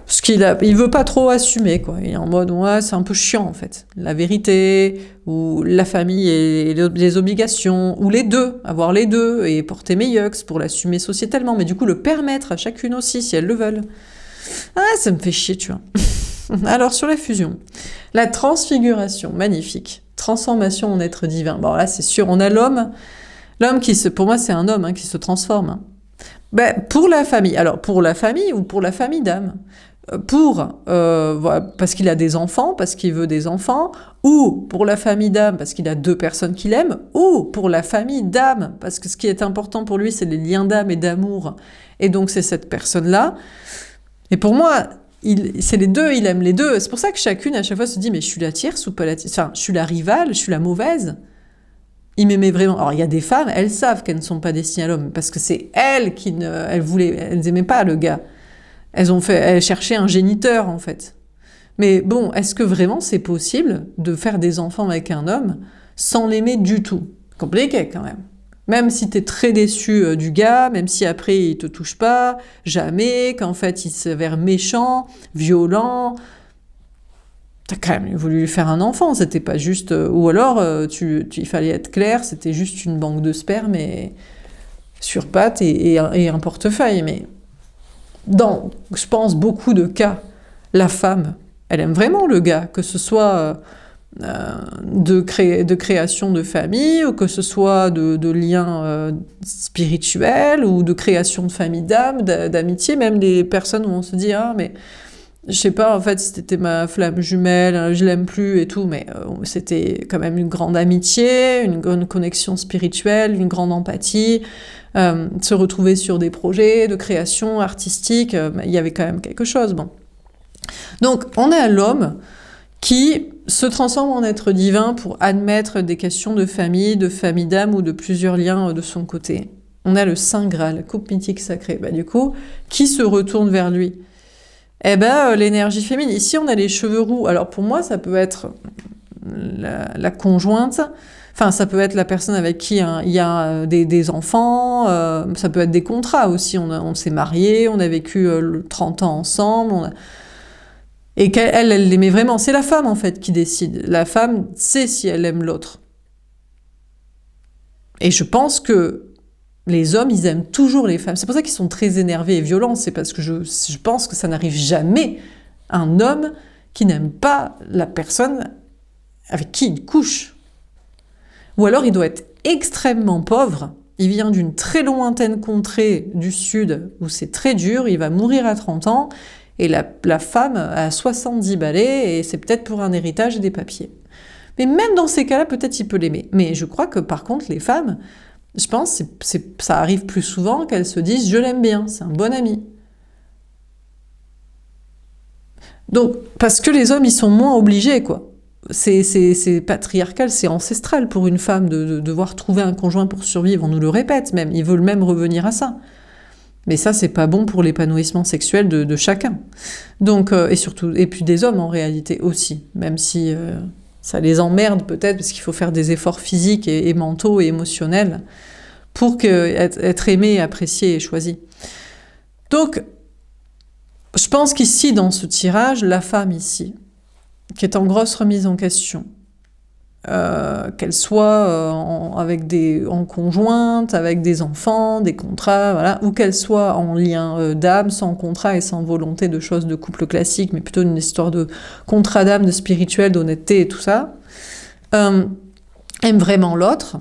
Parce il veut pas trop assumer, quoi. Il est en mode, ouais, c'est un peu chiant, en fait. La vérité, ou la famille et les obligations, ou les deux, avoir les deux, et porter mes yucks pour l'assumer sociétalement, mais du coup le permettre à chacune aussi, si elles le veulent. Ah, ça me fait chier, tu vois. Alors, sur la fusion. La transfiguration, magnifique. Transformation en être divin. Bon, là, c'est sûr, on a l'homme pour moi, c'est un homme qui se transforme. Hein. Ben, pour la famille. Alors, pour la famille ou pour la famille d'âme. Voilà, parce qu'il a des enfants, parce qu'il veut des enfants, ou pour la famille d'âme, parce qu'il a deux personnes qu'il aime, ou pour la famille d'âme, parce que ce qui est important pour lui, c'est les liens d'âme et d'amour. Et donc, c'est cette personne-là. Et pour moi, c'est les deux, il aime les deux. C'est pour ça que chacune, à chaque fois, se dit, mais je suis la tierce ou pas la tierce ? Enfin, je suis la rivale, je suis la mauvaise. Il m'aimait vraiment. Alors, il y a des femmes, elles savent qu'elles ne sont pas destinées à l'homme, parce que c'est elles elles n'aimaient pas le gars. Elles cherchaient un géniteur, en fait. Mais bon, est-ce que vraiment c'est possible de faire des enfants avec un homme sans l'aimer du tout ? Compliqué, quand même. Même si t'es très déçu du gars, même si après il te touche pas, jamais, qu'en fait il s'avère méchant, violent, t'as quand même voulu lui faire un enfant, c'était pas juste... ou alors, il fallait être clair, c'était juste une banque de sperme sur pattes et un portefeuille, mais... Dans, je pense, beaucoup de cas, la femme, elle aime vraiment le gars, que ce soit de création de famille, ou que ce soit de liens spirituels, ou de création de famille d'âme, d'amitié, même les personnes où on se dit « Ah, mais je sais pas, en fait, c'était ma flamme jumelle, je l'aime plus et tout, mais c'était quand même une grande amitié, une grande connexion spirituelle, une grande empathie. Se retrouver sur des projets de création artistique, il y avait quand même quelque chose. Bon. Donc, on a l'homme qui se transforme en être divin pour admettre des questions de famille d'âme ou de plusieurs liens de son côté. On a le Saint Graal, coupe mythique sacrée. Bah, du coup, qui se retourne vers lui ? Eh ben, l'énergie féminine. Ici, on a les cheveux roux. Alors, pour moi, ça peut être la conjointe. Enfin, ça peut être la personne avec qui il y a des enfants. Ça peut être des contrats aussi. On s'est mariés, on a vécu 30 ans ensemble. Et qu'elle l'aimait vraiment. C'est la femme, en fait, qui décide. La femme sait si elle aime l'autre. Et je pense que les hommes, ils aiment toujours les femmes. C'est pour ça qu'ils sont très énervés et violents. C'est parce que je pense que ça n'arrive jamais un homme qui n'aime pas la personne avec qui il couche. Ou alors il doit être extrêmement pauvre. Il vient d'une très lointaine contrée du sud où c'est très dur. Il va mourir à 30 ans. Et la femme a 70 balais et c'est peut-être pour un héritage et des papiers. Mais même dans ces cas-là, peut-être il peut l'aimer. Mais je crois que par contre, les femmes... Je pense que ça arrive plus souvent qu'elles se disent « je l'aime bien, c'est un bon ami ». Donc, parce que les hommes, ils sont moins obligés, quoi. C'est patriarcal, c'est ancestral pour une femme de devoir trouver un conjoint pour survivre, on nous le répète même, ils veulent même revenir à ça. Mais ça, c'est pas bon pour l'épanouissement sexuel de chacun. Donc, et surtout, et puis des hommes en réalité aussi, même si ça les emmerde peut-être, parce qu'il faut faire des efforts physiques et mentaux et émotionnels pour être aimé, apprécié et choisi. Donc, je pense qu'ici, dans ce tirage, la femme ici, qui est en grosse remise en question, qu'elle soit en conjointe, avec des enfants, des contrats, voilà, ou qu'elle soit en lien d'âme, sans contrat et sans volonté de choses de couple classique, mais plutôt une histoire de contrat d'âme, de spirituel, d'honnêteté et tout ça, aime vraiment l'autre,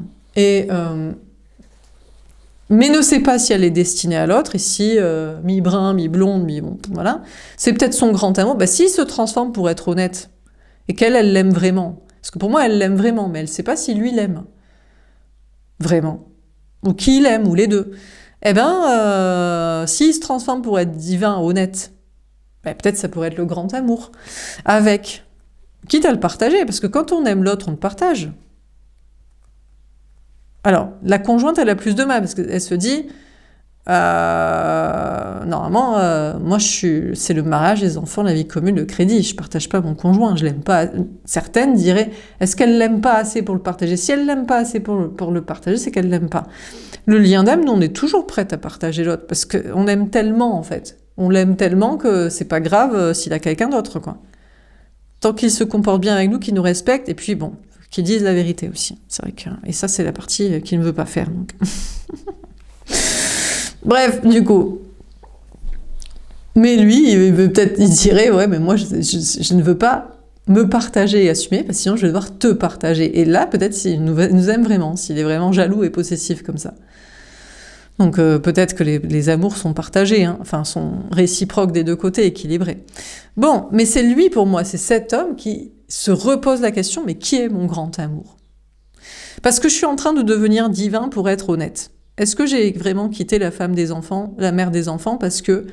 mais ne sait pas si elle est destinée à l'autre, ici, mi-brun, mi-blonde, bon, voilà. C'est peut-être son grand amour. Bah, s'il se transforme pour être honnête, et qu'elle l'aime vraiment, parce que pour moi, elle l'aime vraiment, mais elle ne sait pas si lui l'aime. Vraiment. Ou qui l'aime, ou les deux. Eh ben, s'il se transforme pour être divin, honnête, bah, peut-être ça pourrait être le grand amour. Avec, quitte à le partager, parce que quand on aime l'autre, on le partage. Alors, la conjointe, elle a plus de mal, parce qu'elle se dit, normalement, moi, c'est le mariage, les enfants, la vie commune, le crédit, je partage pas mon conjoint, je l'aime pas. Certaines diraient, est-ce qu'elle l'aime pas assez pour le partager? Si elle l'aime pas assez pour le partager, c'est qu'elle l'aime pas. Le lien d'âme, nous, on est toujours prête à partager l'autre, parce qu'on aime tellement, en fait. On l'aime tellement que c'est pas grave s'il a quelqu'un d'autre, quoi. Tant qu'il se comporte bien avec nous, qu'il nous respecte, et puis bon, qui disent la vérité aussi. C'est vrai que, et ça, c'est la partie qu'il ne veut pas faire. Donc. Bref, du coup. Mais lui, il dirait, ouais, mais moi, je ne veux pas me partager et assumer, parce que sinon, je vais devoir te partager. Et là, peut-être s'il nous aime vraiment, s'il est vraiment jaloux et possessif comme ça. Donc, peut-être que les amours sont partagés, hein, enfin, sont réciproques des deux côtés, équilibrés. Bon, mais c'est lui, pour moi, c'est cet homme qui se repose la question, mais qui est mon grand amour? Parce que je suis en train de devenir divin pour être honnête. Est-ce que j'ai vraiment quitté la femme des enfants, la mère des enfants, parce que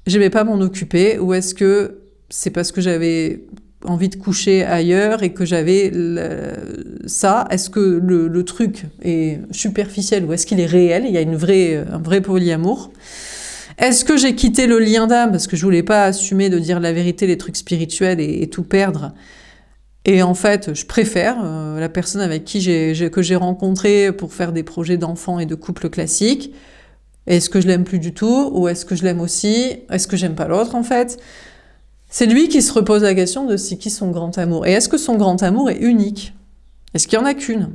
j'aimais pas m'en occuper, ou est-ce que c'est parce que j'avais envie de coucher ailleurs et que j'avais ça? Est-ce que le truc est superficiel ou est-ce qu'il est réel? Il y a un vrai polyamour. Est-ce que j'ai quitté le lien d'âme parce que je voulais pas assumer de dire la vérité, les trucs spirituels et tout perdre? Et en fait, je préfère la personne avec qui que j'ai rencontré pour faire des projets d'enfants et de couples classiques. Est-ce que je l'aime plus du tout? Ou est-ce que je l'aime aussi? Est-ce que j'aime pas l'autre, en fait? C'est lui qui se repose la question de c'est qui son grand amour. Et est-ce que son grand amour est unique? Est-ce qu'il y en a qu'une?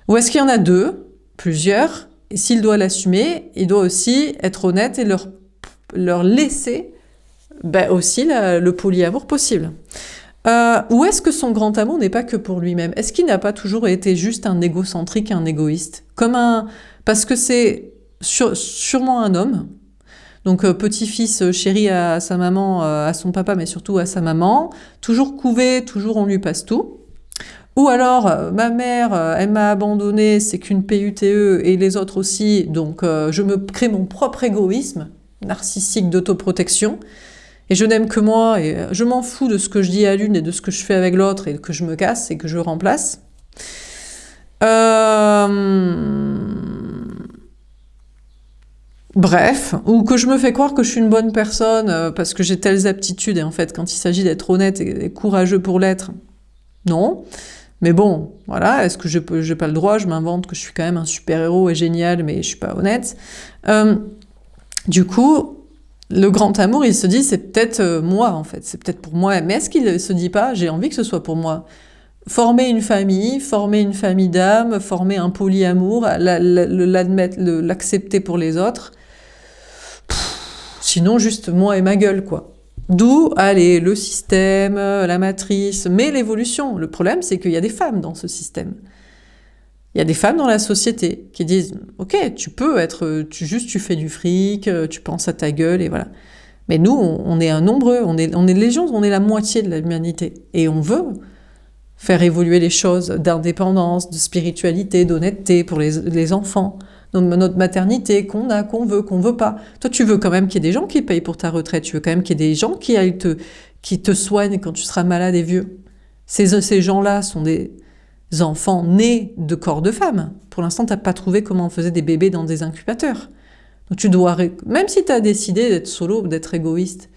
Ou est-ce qu'il y en a deux, plusieurs? Et s'il doit l'assumer, il doit aussi être honnête et leur laisser aussi le polyamour possible. Ou est-ce que son grand amour n'est pas que pour lui-même? Est-ce qu'il n'a pas toujours été juste un égocentrique, un égoïste? Parce que c'est sûrement un homme, donc petit-fils chéri à sa maman, à son papa, mais surtout à sa maman, toujours couvé, toujours on lui passe tout. Ou alors, ma mère, elle m'a abandonnée, c'est qu'une PUTE, et les autres aussi, donc je me crée mon propre égoïsme narcissique d'autoprotection, et je n'aime que moi, et je m'en fous de ce que je dis à l'une et de ce que je fais avec l'autre, et que je me casse et que je remplace. Bref, ou que je me fais croire que je suis une bonne personne parce que j'ai telles aptitudes, et en fait, quand il s'agit d'être honnête et courageux pour l'être, non. Mais bon, voilà, est-ce que j'ai pas le droit? Je m'invente que je suis quand même un super-héros et génial, mais je suis pas honnête. Du coup, le grand amour, il se dit, c'est peut-être moi, en fait. C'est peut-être pour moi. Mais est-ce qu'il se dit pas, j'ai envie que ce soit pour moi? Former une famille d'âme, former un polyamour, l'admettre, l'accepter pour les autres. Sinon, juste moi et ma gueule, quoi. D'où, allez, le système, la matrice, mais l'évolution. Le problème, c'est qu'il y a des femmes dans ce système. Il y a des femmes dans la société qui disent « Ok, tu peux être... tu fais du fric, tu penses à ta gueule, et voilà. » Mais nous, on est un nombreux, on est légion, on est la moitié de l'humanité. Et on veut faire évoluer les choses d'indépendance, de spiritualité, d'honnêteté pour les enfants, notre maternité qu'on a, qu'on veut pas. Toi, tu veux quand même qu'il y ait des gens qui payent pour ta retraite, tu veux quand même qu'il y ait des gens qui te soignent quand tu seras malade et vieux. Ces gens-là sont des enfants nés de corps de femmes. Pour l'instant, tu n'as pas trouvé comment on faisait des bébés dans des incubateurs. Donc tu dois, même si tu as décidé d'être solo, d'être égoïste,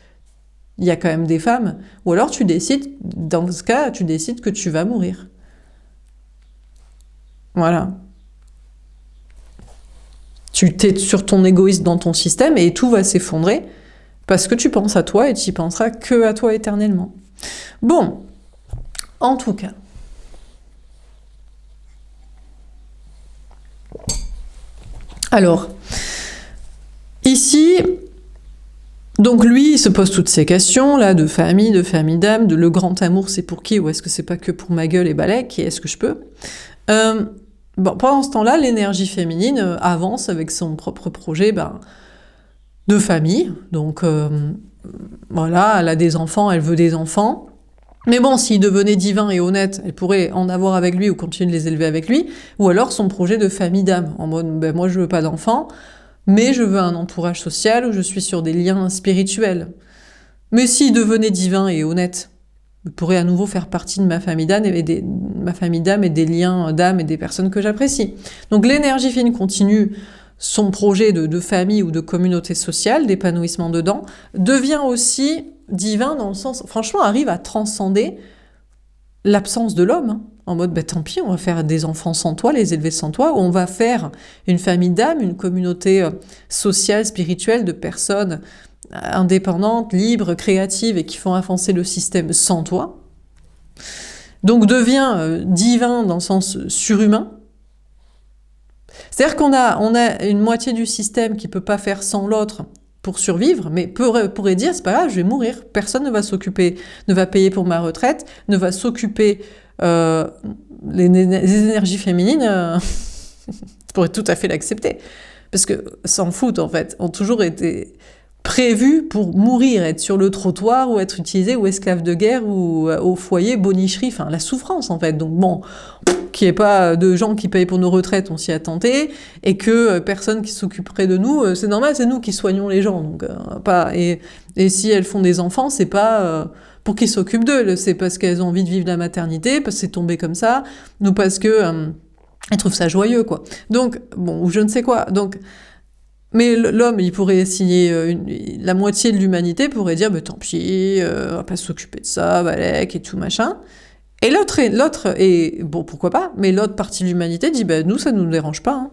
il y a quand même des femmes. Ou alors tu décides, dans ce cas, tu décides que tu vas mourir. Voilà. Tu t'es sur ton égoïsme dans ton système et tout va s'effondrer parce que tu penses à toi et tu y penseras que à toi éternellement. Bon, en tout cas. Alors, ici, donc lui, il se pose toutes ces questions là de famille d'âme, de le grand amour, c'est pour qui, ou est-ce que c'est pas que pour ma gueule et balèque, et est-ce que je peux bon, pendant ce temps-là, l'énergie féminine avance avec son propre projet de famille. Donc voilà, elle a des enfants, elle veut des enfants. Mais bon, s'il devenait divin et honnête, elle pourrait en avoir avec lui ou continuer de les élever avec lui. Ou alors son projet de famille d'âme, en mode moi je veux pas d'enfants, mais je veux un entourage social où je suis sur des liens spirituels. Mais s'il devenait divin et honnête, il pourrait à nouveau faire partie de ma famille d'âme et des liens d'âme et des personnes que j'apprécie. Donc l'énergie féminine continue son projet de famille ou de communauté sociale, d'épanouissement dedans, devient aussi divin dans le sens, franchement, arrive à transcender l'absence de l'homme, hein, en mode, tant pis, on va faire des enfants sans toi, les élever sans toi, ou on va faire une famille d'âme, une communauté sociale, spirituelle de personnes indépendantes, libres, créatives et qui font avancer le système sans toi. Donc devient divin dans le sens surhumain. C'est-à-dire qu'on a une moitié du système qui peut pas faire sans l'autre pour survivre, mais pourrait dire, c'est pas grave, je vais mourir, personne ne va s'occuper, ne va payer pour ma retraite, ne va s'occuper les énergies féminines, pourrait tout à fait l'accepter. Parce que s'en foutent, en fait, ont toujours été prévus pour mourir, être sur le trottoir ou être utilisés ou esclaves de guerre ou au foyer, bonicherie, enfin la souffrance, en fait. Donc bon, qu'il n'y ait pas de gens qui payent pour nos retraites, on s'y a tenté, et que personne qui s'occuperait de nous, c'est normal, c'est nous qui soignons les gens. Donc, et si elles font des enfants, c'est pas pour qu'ils s'occupent d'eux, c'est parce qu'elles ont envie de vivre la maternité, parce que c'est tombé comme ça, ou parce que elles trouvent ça joyeux, quoi. Donc, bon, ou je ne sais quoi. Donc, mais l'homme, il pourrait signer, la moitié de l'humanité pourrait dire, tant pis, on va pas s'occuper de ça, balèque et tout machin. Et l'autre est, bon, pourquoi pas, mais l'autre partie de l'humanité dit, nous, ça nous dérange pas. Hein.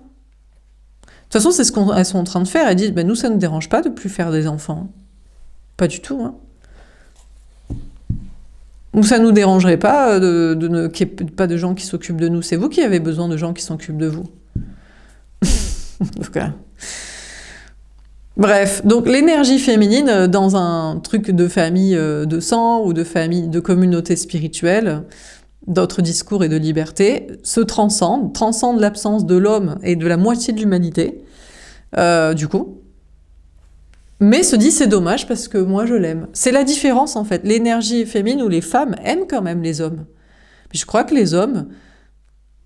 De toute façon, c'est ce qu'elles sont en train de faire. Elles disent, nous, ça ne nous dérange pas de plus faire des enfants. Pas du tout. Hein. Ou ça nous dérangerait pas qu'il n'y ait pas de gens qui s'occupent de nous. C'est vous qui avez besoin de gens qui s'occupent de vous. Donc, bref, donc l'énergie féminine dans un truc de famille de sang ou de famille de communauté spirituelle, d'autres discours et de liberté, se transcende l'absence de l'homme et de la moitié de l'humanité, du coup, mais se dit c'est dommage parce que moi je l'aime. C'est la différence en fait, l'énergie féminine où les femmes aiment quand même les hommes. Mais je crois que les hommes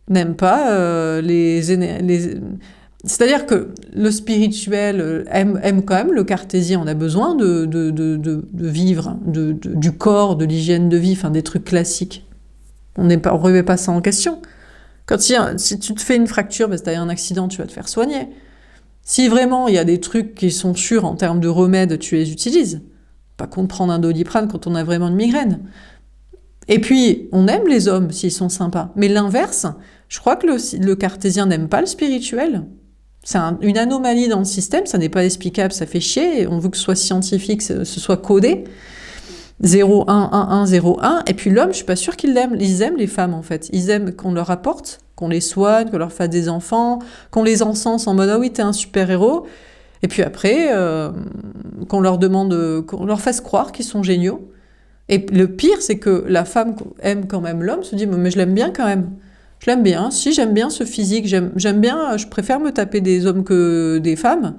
n'aiment pas c'est-à-dire que le spirituel aime quand même le cartésien. On a besoin de vivre, du corps, de l'hygiène de vie, enfin des trucs classiques. On ne remet pas ça en question. Si tu te fais une fracture parce que tu as eu un accident, tu vas te faire soigner. Si vraiment il y a des trucs qui sont sûrs en termes de remèdes, tu les utilises. Pas contre prendre un Doliprane quand on a vraiment une migraine. Et puis, on aime les hommes s'ils sont sympas. Mais l'inverse, je crois que le cartésien n'aime pas le spirituel. C'est une anomalie dans le système, ça n'est pas explicable, ça fait chier, on veut que ce soit scientifique, ce soit codé. 0, 1, 1, 1, 0, 1. Et puis l'homme, je suis pas sûre qu'ils l'aiment. Ils aiment les femmes, en fait. Ils aiment qu'on leur apporte, qu'on les soigne, qu'on leur fasse des enfants, qu'on les encense en mode « Ah oui, t'es un super-héros ». Et puis après, qu'on leur demande, qu'on leur fasse croire qu'ils sont géniaux. Et le pire, c'est que la femme aime quand même l'homme, se dit « Mais je l'aime bien quand même ». Je l'aime bien, si j'aime bien ce physique, j'aime bien, je préfère me taper des hommes que des femmes.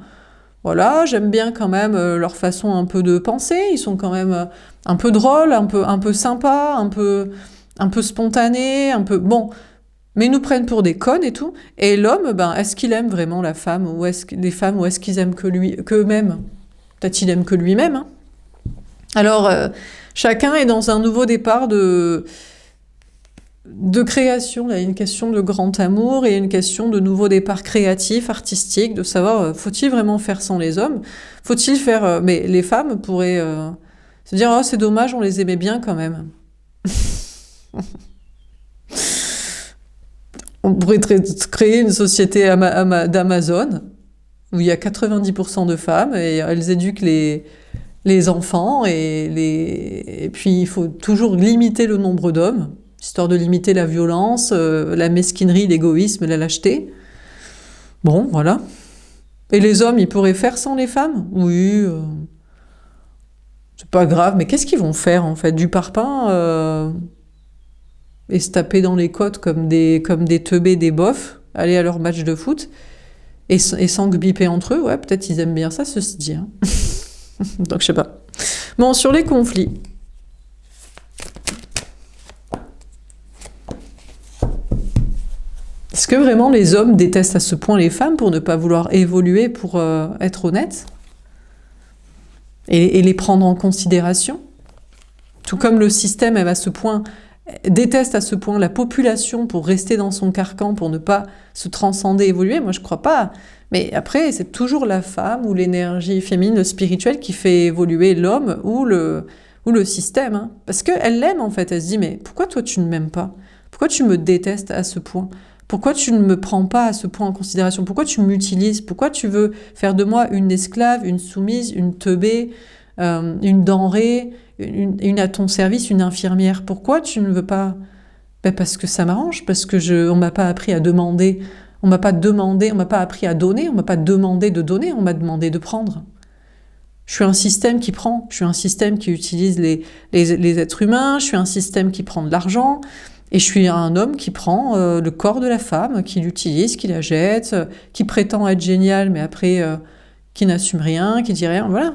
Voilà, j'aime bien quand même leur façon un peu de penser, ils sont quand même un peu drôles, un peu sympas, un peu un peu spontanée, un peu... Bon, mais ils nous prennent pour des connes et tout. Et l'homme, ben, est-ce qu'il aime vraiment la femme, ou les femmes, ou est-ce qu'ils aiment qu'eux-mêmes? Peut-être qu'il aime que lui-même, hein. Alors, chacun est dans un nouveau départ de création. Il y a une question de grand amour et une question de nouveau départ créatif, artistique, de savoir, faut-il vraiment faire sans les hommes? Faut-il faire... mais les femmes pourraient se dire, oh, c'est dommage, on les aimait bien quand même. On pourrait créer une société d'Amazon où il y a 90% de femmes et elles éduquent les enfants et puis il faut toujours limiter le nombre d'hommes, histoire de limiter la violence, la mesquinerie, l'égoïsme, la lâcheté. Bon, voilà. Et les hommes, ils pourraient faire sans les femmes? Oui, c'est pas grave, mais qu'est-ce qu'ils vont faire en fait? Du parpaing et se taper dans les côtes comme des teubés, des bofs, aller à leur match de foot et s'enguiper entre eux? Ouais, peut-être ils aiment bien ça, ceci dit, hein. Donc, je sais pas. Bon, sur les conflits. Est-ce que vraiment les hommes détestent à ce point les femmes pour ne pas vouloir évoluer, pour être honnêtes et les prendre en considération? Tout comme le système à ce point déteste à ce point la population pour rester dans son carcan, pour ne pas se transcender, évoluer, moi je crois pas. Mais après, c'est toujours la femme ou l'énergie féminine, le spirituel qui fait évoluer l'homme ou le système. Hein. Parce qu'elle l'aime en fait, elle se dit, mais pourquoi toi tu ne m'aimes pas? Pourquoi tu me détestes à ce point? Pourquoi tu ne me prends pas à ce point en considération? Pourquoi tu m'utilises? Pourquoi tu veux faire de moi une esclave, une soumise, une teubée, une denrée, une à ton service, une infirmière? Pourquoi tu ne veux pas? Ben parce que ça m'arrange, parce que on m'a pas appris à demander. On m'a pas demandé, on m'a pas appris à donner, on m'a pas demandé de donner, on m'a demandé de prendre. Je suis un système qui prend, je suis un système qui utilise les êtres humains, je suis un système qui prend de l'argent, et je suis un homme qui prend le corps de la femme, qui l'utilise, qui la jette, qui prétend être génial, mais après qui n'assume rien, qui dit rien, voilà.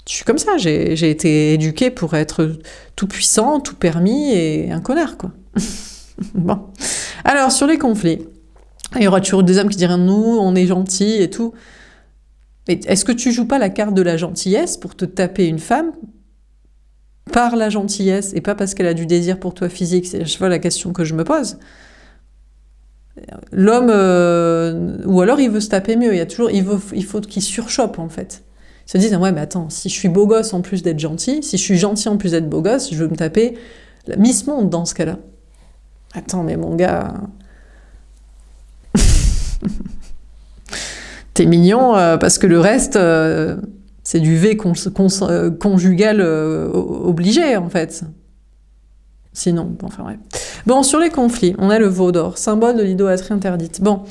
Je suis comme ça, j'ai été éduquée pour être tout puissant, tout permis, et un connard, quoi. Bon. Alors, sur les conflits. Il y aura toujours des hommes qui diront nous, on est gentils et tout. Mais est-ce que tu joues pas la carte de la gentillesse pour te taper une femme par la gentillesse et pas parce qu'elle a du désir pour toi physique? C'est la question que je me pose. L'homme, ou alors il veut se taper mieux. Il faut qu'il surchoppe en fait. Ils se disent ouais mais attends, si je suis beau gosse en plus d'être gentil, si je suis gentil en plus d'être beau gosse, je veux me taper la Miss Monde dans ce cas-là. Attends mais mon gars. T'es mignon parce que le reste c'est du V conjugal obligé en fait. Sinon, enfin ouais. Bon, sur les conflits, on a le veau d'or, symbole de l'idolâtrie interdite. Bon,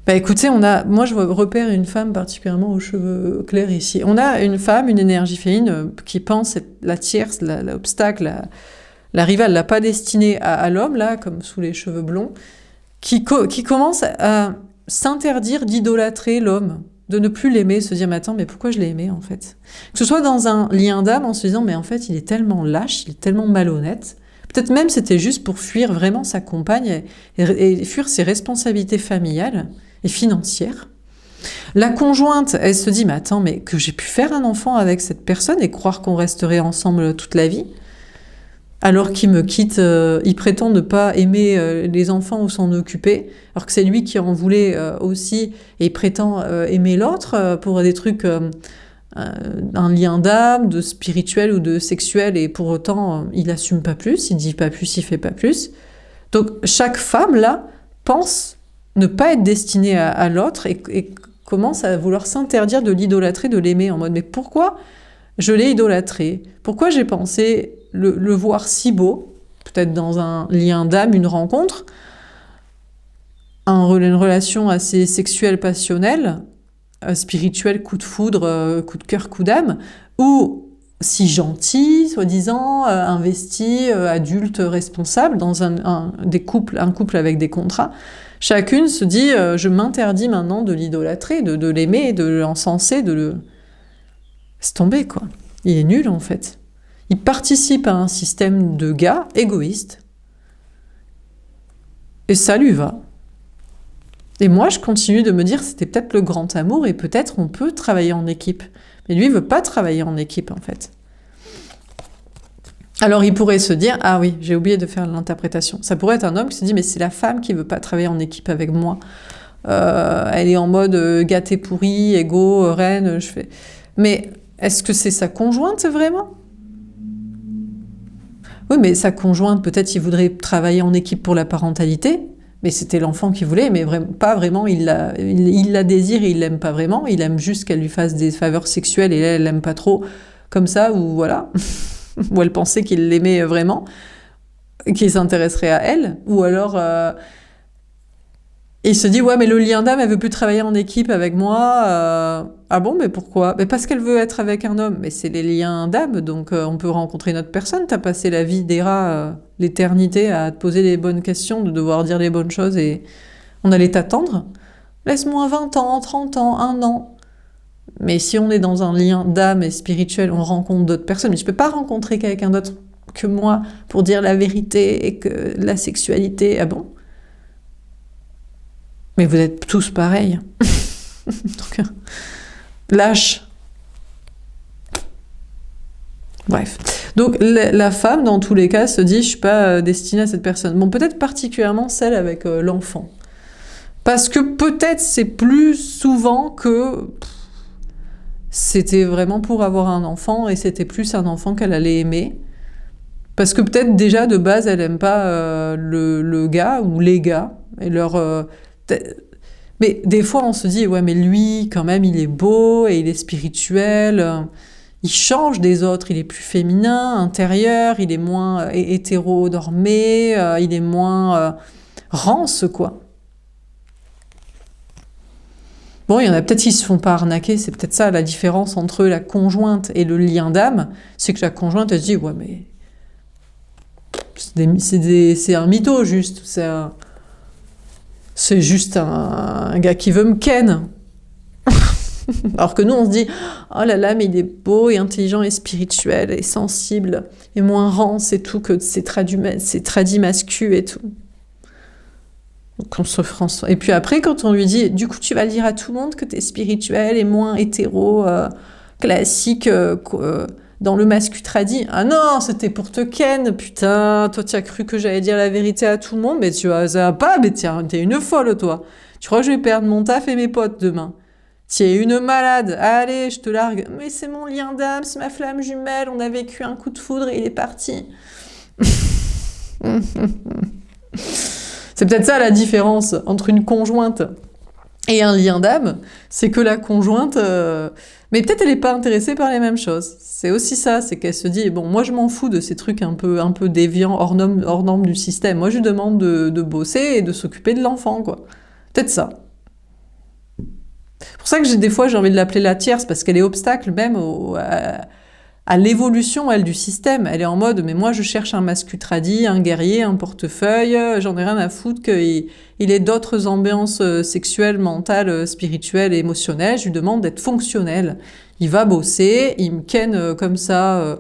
bah écoutez, moi je repère une femme particulièrement aux cheveux clairs ici. On a une femme, une énergie féminine qui pense être la tierce, l'obstacle, la rivale, la pas destinée à l'homme, là, comme sous les cheveux blonds, qui commence à s'interdire d'idolâtrer l'homme, de ne plus l'aimer, se dire mais attends, mais pourquoi je l'ai aimé en fait? Que ce soit dans un lien d'âme en se disant mais en fait il est tellement lâche, il est tellement malhonnête, peut-être même c'était juste pour fuir vraiment sa compagne et fuir ses responsabilités familiales et financières. La conjointe, elle se dit mais attends, mais que j'ai pu faire un enfant avec cette personne et croire qu'on resterait ensemble toute la vie? Alors qu'il me quitte, il prétend ne pas aimer les enfants ou s'en occuper, alors que c'est lui qui en voulait aussi, et il prétend aimer l'autre pour des trucs, un lien d'âme, de spirituel ou de sexuel, et pour autant, il n'assume pas plus, il dit pas plus, il fait pas plus. Donc chaque femme, là, pense ne pas être destinée à l'autre et commence à vouloir s'interdire de l'idolâtrer, de l'aimer, en mode mais pourquoi je l'ai idolâtré? Pourquoi j'ai pensé le voir si beau, peut-être dans un lien d'âme, une rencontre, une relation assez sexuelle, passionnelle, spirituelle, coup de foudre, coup de cœur, coup d'âme, ou si gentil, soi-disant, investi, adulte, responsable, dans un couple avec des contrats. Chacune se dit je m'interdis maintenant de l'idolâtrer, de l'aimer, de l'encenser, de le... C'est tombé, quoi. Il est nul, en fait. il participe à un système de gars égoïste. Et ça lui va. Et moi, je continue de me dire, c'était peut-être le grand amour et peut-être on peut travailler en équipe. Mais lui, il veut pas travailler en équipe, en fait. Alors, il pourrait se dire, ah oui, j'ai oublié de faire l'interprétation. Ça pourrait être un homme qui se dit, mais c'est la femme qui veut pas travailler en équipe avec moi. Elle est en mode gâté pourri, égo, reine, je fais... Mais est-ce que c'est sa conjointe, vraiment ? Oui, mais sa conjointe, peut-être il voudrait travailler en équipe pour la parentalité, mais c'était l'enfant qui voulait, mais pas vraiment, il la désire et il l'aime pas vraiment, il aime juste qu'elle lui fasse des faveurs sexuelles et elle l'aime pas trop, comme ça, ou voilà, ou elle pensait qu'il l'aimait vraiment, qu'il s'intéresserait à elle, ou alors il se dit, ouais, mais le lien d'âme, elle veut plus travailler en équipe avec moi. Ah bon, mais pourquoi ? Mais parce qu'elle veut être avec un homme. Mais c'est les liens d'âme, donc on peut rencontrer une autre personne. T'as passé la vie d'Héra, l'éternité, à te poser les bonnes questions, de devoir dire les bonnes choses, et on allait t'attendre. Laisse-moi 20 ans, 30 ans, 1 an. Mais si on est dans un lien d'âme et spirituel, on rencontre d'autres personnes. Mais je peux pas rencontrer quelqu'un d'autre que moi pour dire la vérité et que la sexualité... Ah bon ? Mais vous êtes tous pareils. Donc, lâche. Bref. Donc, la femme, dans tous les cas, se dit, je suis pas destinée à cette personne. Bon, peut-être particulièrement celle avec l'enfant. Parce que peut-être c'est plus souvent que c'était vraiment pour avoir un enfant et c'était plus un enfant qu'elle allait aimer. Parce que peut-être déjà, de base, elle aime pas le gars ou les gars et leur... Mais des fois, on se dit, ouais, mais lui, quand même, il est beau et il est spirituel. Il change des autres, il est plus féminin, intérieur, il est moins hétéro-normé, il est moins rance, quoi. Bon, il y en a peut-être qui se font pas arnaquer, c'est peut-être ça la différence entre la conjointe et le lien d'âme, c'est que la conjointe, elle se dit, ouais, mais c'est un mytho, juste, c'est juste un gars qui veut me ken. Alors que nous, on se dit, oh là là, mais il est beau et intelligent et spirituel et sensible et moins rance et tout, que c'est tradi mascu et tout. Donc on se François. Et puis après, quand on lui dit, du coup, tu vas dire à tout le monde que t'es spirituel et moins hétéro, classique, dans le mascu tradi. Ah non, c'était pour te ken, putain, toi tu as cru que j'allais dire la vérité à tout le monde, mais tu vas pas, mais t'es une folle, toi. Tu crois que je vais perdre mon taf et mes potes demain ? T'es une malade, allez, je te largue. Mais c'est mon lien d'âme, c'est ma flamme jumelle, on a vécu un coup de foudre et il est parti. C'est peut-être ça la différence entre une conjointe et un lien d'âme, c'est que la conjointe... Mais peut-être elle n'est pas intéressée par les mêmes choses. C'est aussi ça, c'est qu'elle se dit, bon, moi je m'en fous de ces trucs un peu déviants, hors normes du système. Moi je lui demande de bosser et de s'occuper de l'enfant, quoi. Peut-être ça. C'est pour ça que des fois j'ai envie de l'appeler la tierce, parce qu'elle est obstacle même à l'évolution, elle, du système. Elle est en mode, mais moi je cherche un mascu tradi, un guerrier, un portefeuille, j'en ai rien à foutre qu'il ait d'autres ambiances sexuelles, mentales, spirituelles et émotionnelles. Je lui demande d'être fonctionnel. Il va bosser, il me ken comme ça,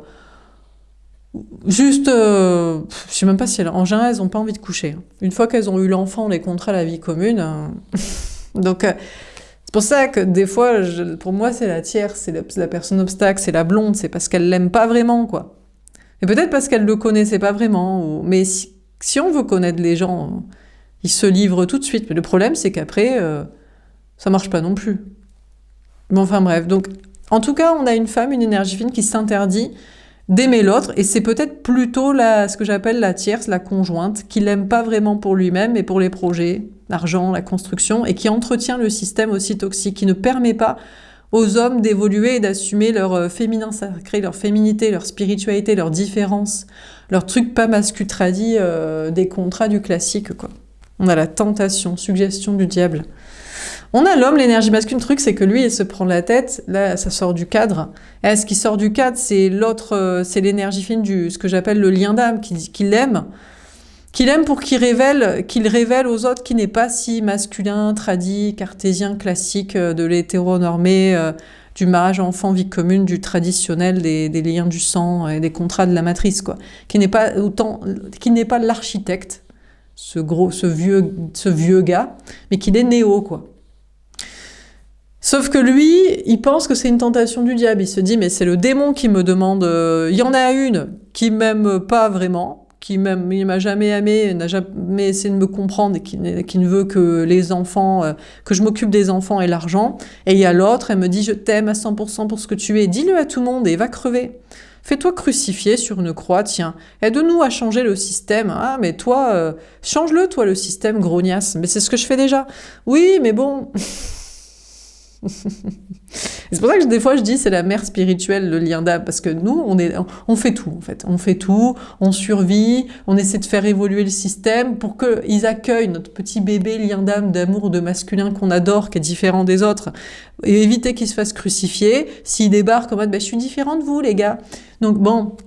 juste, je sais même pas si en général elles ont pas envie de coucher. Une fois qu'elles ont eu l'enfant, les contrats, la vie commune, donc... C'est pour ça que des fois, pour moi, c'est la tierce, c'est la personne obstacle, c'est la blonde, c'est parce qu'elle l'aime pas vraiment, quoi. Et peut-être parce qu'elle le connaissait pas vraiment. Mais si on veut connaître les gens, ils se livrent tout de suite. Mais le problème, c'est qu'après, ça marche pas non plus. Bon, enfin bref. Donc, en tout cas, on a une femme, une énergie fine qui s'interdit d'aimer l'autre. Et c'est peut-être plutôt ce que j'appelle la tierce, la conjointe, qui l'aime pas vraiment pour lui-même, mais pour les projets, l'argent, la construction, et qui entretient le système aussi toxique, qui ne permet pas aux hommes d'évoluer et d'assumer leur féminin sacré, leur féminité, leur spiritualité, leur différence, leur truc pas mascu tradi des contrats du classique, quoi. On a la tentation, suggestion du diable. On a l'homme, l'énergie masculine, le truc, c'est que lui, il se prend la tête, là, ça sort du cadre. Et ce qui sort du cadre, c'est c'est l'énergie fine ce que j'appelle le lien d'âme, qui l'aime, pour qu'il révèle aux autres qu'il n'est pas si masculin, tradi, cartésien, classique, de l'hétéronormé, du mariage enfant, vie commune, du traditionnel, des liens du sang et des contrats de la matrice, quoi. Qui n'est pas l'architecte, ce vieux gars, mais qu'il est néo, quoi. Sauf que lui, il pense que c'est une tentation du diable. Il se dit, mais c'est le démon qui me demande. Il y en a une qui m'aime pas vraiment, il m'a jamais aimé, n'a jamais essayé de me comprendre et qui ne veut que les enfants, que je m'occupe des enfants et l'argent. Et il y a l'autre, elle me dit, je t'aime à 100% pour ce que tu es. Dis-le à tout le monde et va crever. Fais-toi crucifier sur une croix, tiens. Aide-nous à changer le système. Ah, mais toi, change-le, toi, le système, grognasse. Mais c'est ce que je fais déjà. Oui, mais bon. C'est pour ça que des fois je dis c'est la mère spirituelle, le lien d'âme, parce que nous on fait tout en fait, on fait tout, on survit, on essaie de faire évoluer le système pour qu'ils accueillent notre petit bébé lien d'âme, d'amour, de masculin qu'on adore, qui est différent des autres, et éviter qu'il se fasse crucifier. S'il débarque en mode je suis différent de vous les gars, donc bon.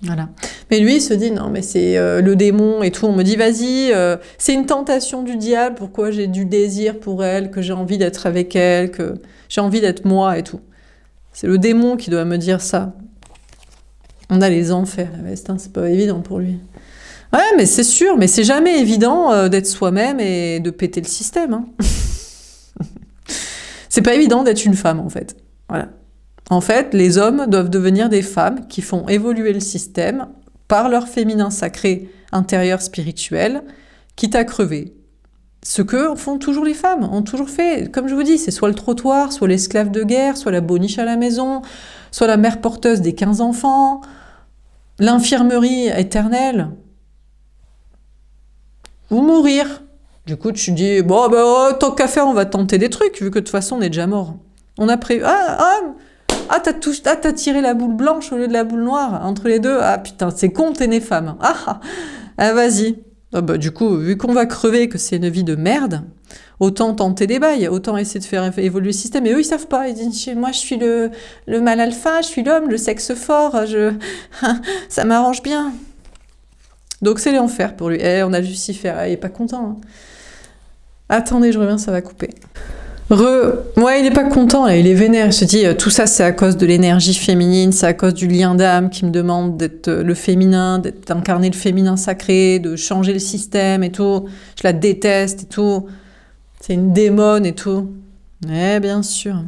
Voilà. Mais lui, il se dit, non, mais c'est le démon et tout. On me dit, vas-y, c'est une tentation du diable. Pourquoi j'ai du désir pour elle, que j'ai envie d'être avec elle, que j'ai envie d'être moi et tout. C'est le démon qui doit me dire ça. On a les enfers, la veste, hein, c'est pas évident pour lui. Ouais, mais c'est sûr, mais c'est jamais évident d'être soi-même et de péter le système. Hein. C'est pas évident d'être une femme, en fait. Voilà. En fait, les hommes doivent devenir des femmes qui font évoluer le système par leur féminin sacré intérieur spirituel, quitte à crever. Ce que font toujours les femmes, ont toujours fait. Comme je vous dis, c'est soit le trottoir, soit l'esclave de guerre, soit la boniche à la maison, soit la mère porteuse des 15 enfants, l'infirmerie éternelle, ou mourir. Du coup, tu dis, bon, tant qu'à faire, on va tenter des trucs, vu que de toute façon, on est déjà mort. On a prévu... t'as tiré la boule blanche au lieu de la boule noire. Entre les deux, ah putain, c'est con, t'es né femme. Vas-y. Du coup, vu qu'on va crever, que c'est une vie de merde, autant tenter des bails, autant essayer de faire évoluer le système. Et eux, ils savent pas. Ils disent, moi, je suis le mâle alpha, je suis l'homme, le sexe fort, ça m'arrange bien. Donc c'est l'enfer pour lui. On a Lucifer, il est pas content. Hein. Attendez, je reviens, ça va couper. Ouais, il est pas content, là, il est vénère. Il se dit, tout ça, c'est à cause de l'énergie féminine, c'est à cause du lien d'âme qui me demande d'être le féminin, d'incarner le féminin sacré, de changer le système et tout. Je la déteste et tout. C'est une démone et tout. Bien sûr.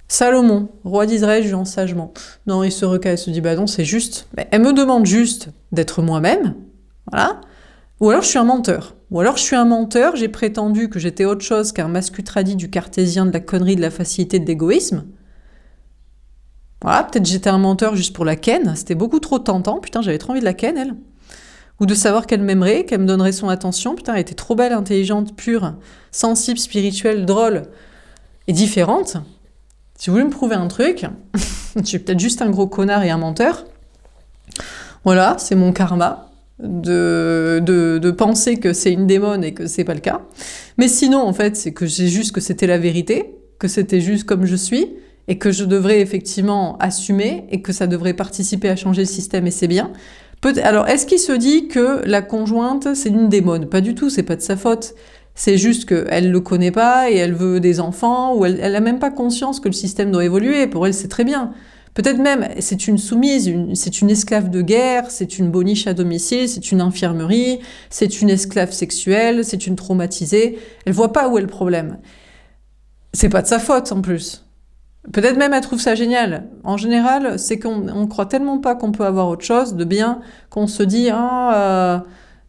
Salomon, roi d'Israël, jugeant sagement. Non, il se recaille, il se dit, non, c'est juste. Mais elle me demande juste d'être moi-même, voilà. Ou alors je suis un menteur. Ou alors je suis un menteur, j'ai prétendu que j'étais autre chose qu'un mascutradi du cartésien, de la connerie, de la facilité, de l'égoïsme. Voilà, peut-être j'étais un menteur juste pour la ken, c'était beaucoup trop tentant, putain j'avais trop envie de la ken, elle. Ou de savoir qu'elle m'aimerait, qu'elle me donnerait son attention, putain elle était trop belle, intelligente, pure, sensible, spirituelle, drôle et différente. Si vous voulez me prouver un truc, je suis peut-être juste un gros connard et un menteur. Voilà, c'est mon karma. De penser que c'est une démone et que c'est pas le cas. Mais sinon, en fait, c'est que j'ai juste que c'était la vérité, que c'était juste comme je suis, et que je devrais effectivement assumer, et que ça devrait participer à changer le système, et c'est bien. Alors, est-ce qu'il se dit que la conjointe, c'est une démone? Pas du tout, c'est pas de sa faute. C'est juste qu'elle le connaît pas, et elle veut des enfants, ou elle a même pas conscience que le système doit évoluer. Pour elle, c'est très bien. Peut-être même, c'est une soumise, c'est une esclave de guerre, c'est une boniche à domicile, c'est une infirmerie, c'est une esclave sexuelle, c'est une traumatisée. Elle voit pas où est le problème. C'est pas de sa faute, en plus. Peut-être même elle trouve ça génial. En général, c'est qu'on croit tellement pas qu'on peut avoir autre chose de bien qu'on se dit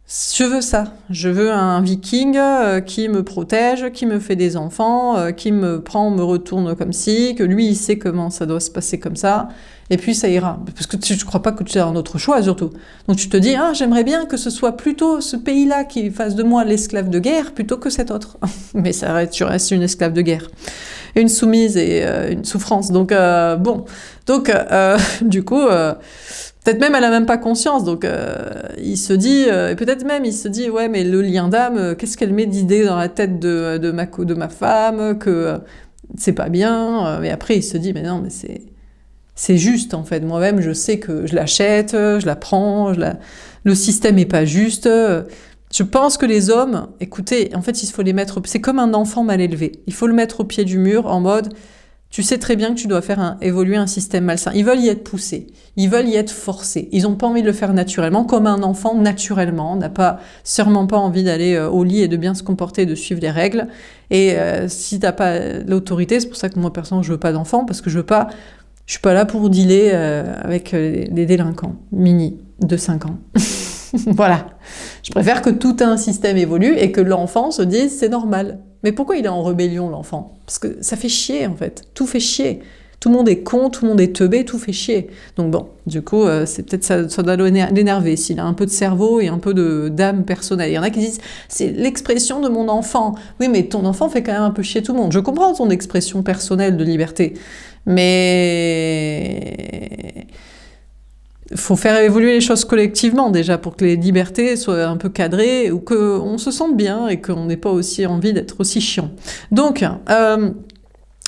je veux ça. Je veux un viking qui me protège, qui me fait des enfants, qui me prend, me retourne comme ci, que lui, il sait comment ça doit se passer comme ça, et puis ça ira. Parce que tu ne crois pas que tu as un autre choix, surtout. Donc tu te dis, j'aimerais bien que ce soit plutôt ce pays-là qui fasse de moi l'esclave de guerre, plutôt que cet autre. Mais tu restes une esclave de guerre. Une soumise et une souffrance. Donc, du coup... peut-être même elle a même pas conscience, donc il se dit, et peut-être même il se dit, ouais mais le lien d'âme, qu'est-ce qu'elle met d'idées dans la tête de ma femme, que c'est pas bien, mais après il se dit, mais non, mais c'est juste en fait, moi-même je sais que je l'achète, je la prends, le système est pas juste. Je pense que les hommes, écoutez, en fait il faut les mettre, c'est comme un enfant mal élevé, il faut le mettre au pied du mur en mode, tu sais très bien que tu dois faire évoluer un système malsain. Ils veulent y être poussés, ils veulent y être forcés. Ils n'ont pas envie de le faire naturellement, comme un enfant naturellement n'a sûrement pas envie d'aller au lit et de bien se comporter, et de suivre les règles. Et si t'as pas l'autorité, c'est pour ça que moi personnellement je veux pas d'enfant, parce que je suis pas là pour dealer avec les délinquants mini de 5 ans. Voilà. Je préfère que tout un système évolue et que l'enfant se dise c'est normal. Mais pourquoi il est en rébellion, l'enfant? Parce que ça fait chier, en fait. Tout fait chier. Tout le monde est con, tout le monde est teubé, tout fait chier. Donc bon, du coup, c'est peut-être ça doit l'énerver. S'il a un peu de cerveau et un peu d'âme personnelle. Il y en a qui disent c'est l'expression de mon enfant. Oui, mais ton enfant fait quand même un peu chier tout le monde. Je comprends ton expression personnelle de liberté. Mais faut faire évoluer les choses collectivement déjà pour que les libertés soient un peu cadrées ou qu'on se sente bien et qu'on n'ait pas aussi envie d'être aussi chiant. Donc,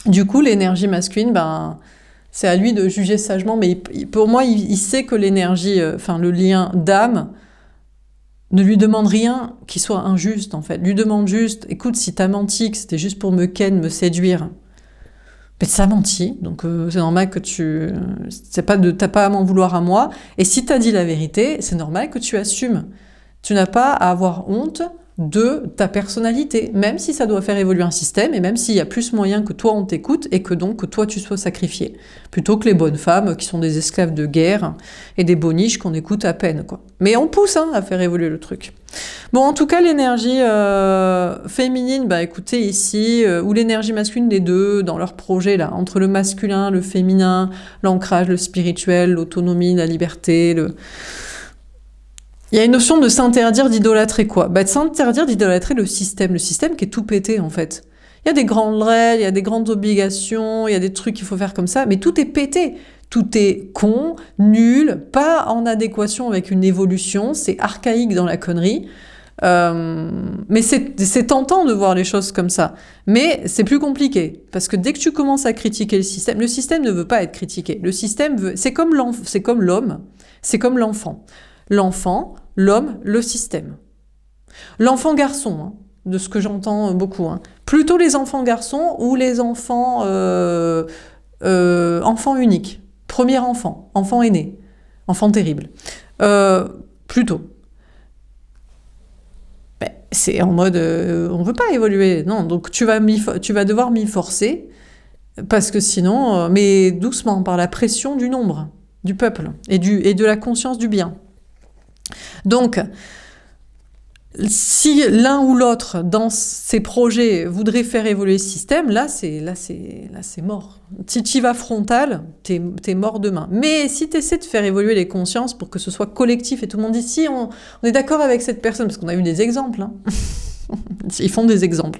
du coup, l'énergie masculine, c'est à lui de juger sagement, mais pour moi, il sait que l'énergie, le lien d'âme, ne lui demande rien qui soit injuste, en fait. Lui demande juste, écoute, si t'as menti, que c'était juste pour me me séduire, mais ça menti, donc c'est normal que t'as pas à m'en vouloir à moi. Et si t'as dit la vérité, c'est normal que tu assumes. Tu n'as pas à avoir honte de ta personnalité, même si ça doit faire évoluer un système, et même s'il y a plus moyen que toi on t'écoute, et que donc que toi tu sois sacrifié, plutôt que les bonnes femmes qui sont des esclaves de guerre, et des boniches qu'on écoute à peine, quoi. Mais on pousse à faire évoluer le truc. Bon, en tout cas, l'énergie féminine, écoutez, ici, ou l'énergie masculine, les deux, dans leur projet, là, entre le masculin, le féminin, l'ancrage, le spirituel, l'autonomie, la liberté, il y a une notion de s'interdire d'idolâtrer quoi? De s'interdire d'idolâtrer le système qui est tout pété, en fait. Il y a des grandes règles, il y a des grandes obligations, il y a des trucs qu'il faut faire comme ça, mais tout est pété. Tout est con, nul, pas en adéquation avec une évolution, c'est archaïque dans la connerie. Mais c'est tentant de voir les choses comme ça. Mais c'est plus compliqué, parce que dès que tu commences à critiquer le système ne veut pas être critiqué. Le système c'est comme l'homme, c'est comme l'enfant. L'enfant, l'homme, le système. L'enfant garçon, de ce que j'entends beaucoup, plutôt les enfants garçons ou les enfants enfants uniques, premier enfant, enfant aîné, enfant terrible, plutôt. C'est en mode on veut pas évoluer, non, donc tu vas devoir m'y forcer, parce que sinon, mais doucement, par la pression du nombre, du peuple, et de la conscience du bien. Donc, si l'un ou l'autre dans ses projets voudrait faire évoluer le système, là c'est mort. Si tu y vas frontal, t'es mort demain. Mais si tu essaies de faire évoluer les consciences pour que ce soit collectif et tout le monde dit si on est d'accord avec cette personne, parce qu'on a eu des exemples, ils font des exemples.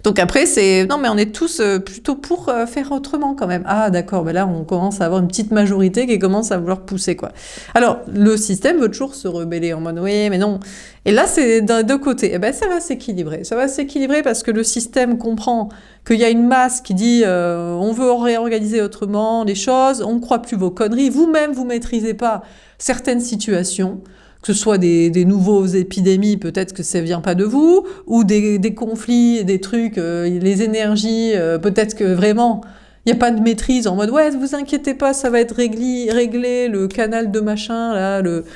Donc après, non, mais on est tous plutôt pour faire autrement quand même. Ah d'accord, là on commence à avoir une petite majorité qui commence à vouloir pousser, quoi. Alors, le système veut toujours se rebeller en mode oui, mais non. Et là, c'est d'un deux côtés. Ça va s'équilibrer. Ça va s'équilibrer parce que le système comprend qu'il y a une masse qui dit on veut réorganiser autrement les choses, on ne croit plus vos conneries, vous-même vous maîtrisez pas certaines situations. Que ce soit des nouveaux épidémies, peut-être que ça vient pas de vous, ou des conflits, des trucs, les énergies, peut-être que vraiment, il n'y a pas de maîtrise en mode, ouais, vous inquiétez pas, ça va être réglé, le canal de machin, là, le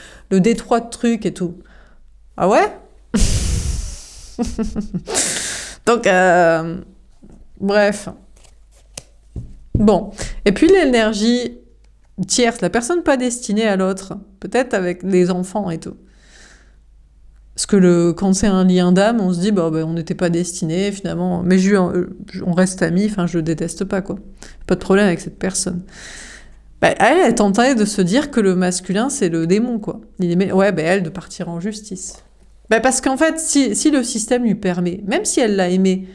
détroit de trucs et tout. Ah ouais? Donc, bref. Bon. Et puis l'énergie tierce, la personne pas destinée à l'autre, peut-être avec les enfants et tout. Parce que quand c'est un lien d'âme, on se dit, on n'était pas destinés, finalement, mais on reste amis, je le déteste pas, quoi. Pas de problème avec cette personne. Elle est tentée de se dire que le masculin, c'est le démon, quoi. Elle, de partir en justice. Parce qu'en fait, si le système lui permet, même si elle l'a aimé,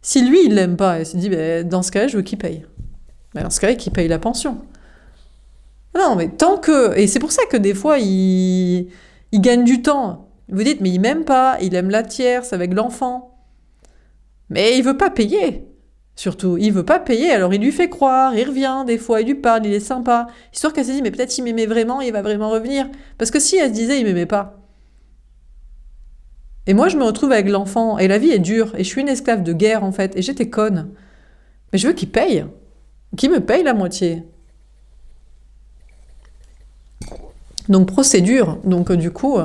si lui, il l'aime pas, elle se dit, dans ce cas-là, je veux qu'il paye. Dans ce cas-là, qu'il paye la pension. Non, mais tant que... Et c'est pour ça que des fois, il gagne du temps. Vous dites, mais il m'aime pas, il aime la tierce avec l'enfant. Mais il veut pas payer. Surtout, il veut pas payer, alors il lui fait croire, il revient des fois, il lui parle, il est sympa. Histoire qu'elle se dit, mais peut-être s'il m'aimait vraiment, il va vraiment revenir. Parce que si elle se disait, il m'aimait pas. Et moi, je me retrouve avec l'enfant, et la vie est dure, et je suis une esclave de guerre, en fait, et j'étais conne. Mais je veux qu'il paye. qui me paye la moitié. Donc procédure, donc du coup,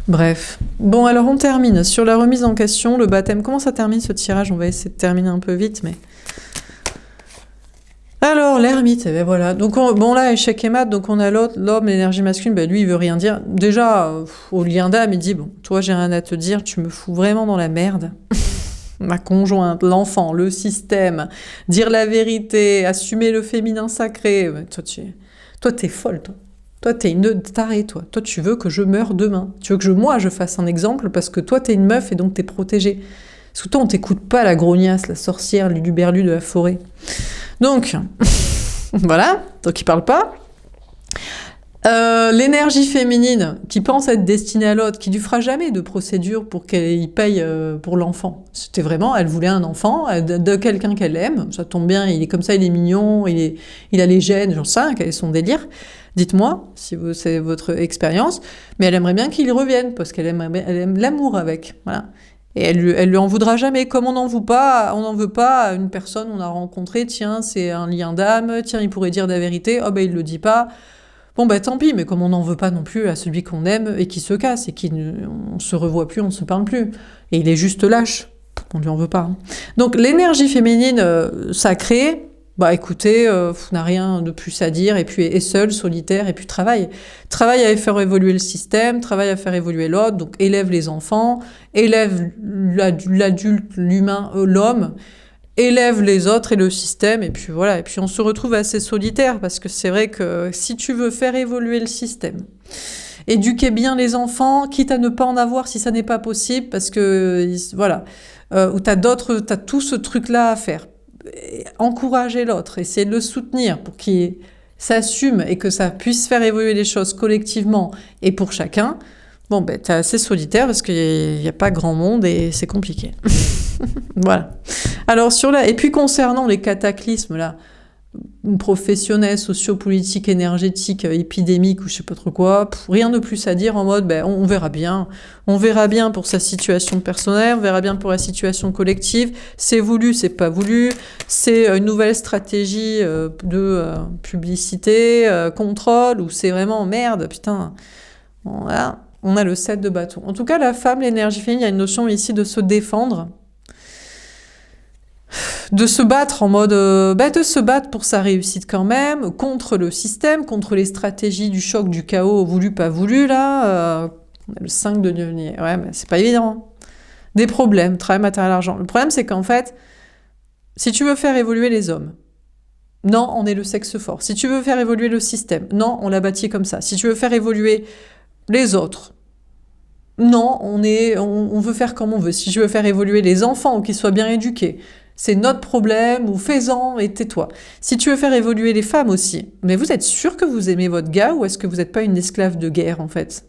bref. Bon, alors on termine sur la remise en question, le baptême. Comment ça termine ce tirage? On va essayer de terminer un peu vite, mais... Alors, l'ermite, eh ben voilà. Donc, bon là, échec et mat, donc on a l'homme, l'énergie masculine, ben lui, il veut rien dire. Déjà, au lien d'âme, il dit, bon, toi, j'ai rien à te dire, tu me fous vraiment dans la merde. Ma conjointe, l'enfant, le système, dire la vérité, assumer le féminin sacré. Ben, toi, t'es folle, toi. Toi, t'es une tarée, toi. Toi, tu veux que je meure demain. Tu veux que moi, je fasse un exemple parce que toi, t'es une meuf et donc t'es protégée. Parce que toi, on t'écoute pas, la grognasse, la sorcière, l'uluberlu de la forêt. Donc, voilà, donc il parle pas. L'énergie féminine qui pense être destinée à l'autre, qui lui fera jamais de procédure pour qu'il paye pour l'enfant. C'était vraiment, elle voulait un enfant de quelqu'un qu'elle aime. Ça tombe bien, il est comme ça, il est mignon, il a les gènes, j'en sais, quel est son délire. Dites-moi si c'est votre expérience. Mais elle aimerait bien qu'il revienne parce qu'elle aime l'amour avec. Voilà. Et elle lui en voudra jamais, comme on n'en veut pas à une personne on a rencontrée, tiens, c'est un lien d'âme, tiens, il pourrait dire la vérité, oh ben il le dit pas, bon ben tant pis, mais comme on n'en veut pas non plus à celui qu'on aime et qui se casse, et on se revoit plus, on se parle plus, et il est juste lâche, on lui en veut pas. Hein. Donc l'énergie féminine sacrée, bah écoutez, n'a rien de plus à dire, et puis est seule, solitaire, et puis travaille à faire évoluer le système, travaille à faire évoluer l'autre, donc élève les enfants, élève l'adulte, l'humain, l'homme, élève les autres et le système, et puis voilà, et puis on se retrouve assez solitaire, parce que c'est vrai que si tu veux faire évoluer le système, éduquer bien les enfants, quitte à ne pas en avoir si ça n'est pas possible, parce que voilà, où t'as tout ce truc-là à faire. Encourager l'autre, essayer de le soutenir pour qu'il s'assume et que ça puisse faire évoluer les choses collectivement et pour chacun, bon, ben, t'es assez solitaire parce qu'il n'y a pas grand monde et c'est compliqué. Voilà. Alors, et puis concernant les cataclysmes, là, professionnels, sociopolitiques, énergétiques, épidémiques ou je sais pas trop quoi, rien de plus à dire en mode ben, on verra bien pour sa situation personnelle, on verra bien pour la situation collective, c'est voulu, c'est pas voulu, c'est une nouvelle stratégie de publicité, contrôle, ou c'est vraiment merde, putain, voilà, on a le 7 de bâton. En tout cas, la femme, l'énergie féminine, il y a une notion ici de se défendre, de se battre en mode de se battre pour sa réussite quand même, contre le système, contre les stratégies du choc, du chaos, voulu, pas voulu, là. On a le 5 de denier. Ouais, mais c'est pas évident. Des problèmes, travail, matériel, argent. Le problème, c'est qu'en fait, si tu veux faire évoluer les hommes, non, on est le sexe fort. Si tu veux faire évoluer le système, non, on l'a bâti comme ça. Si tu veux faire évoluer les autres, non, on veut faire comme on veut. Si je veux faire évoluer les enfants ou qu'ils soient bien éduqués, c'est notre problème, ou fais-en et tais-toi. Si tu veux faire évoluer les femmes aussi, mais vous êtes sûr que vous aimez votre gars, ou est-ce que vous n'êtes pas une esclave de guerre, en fait?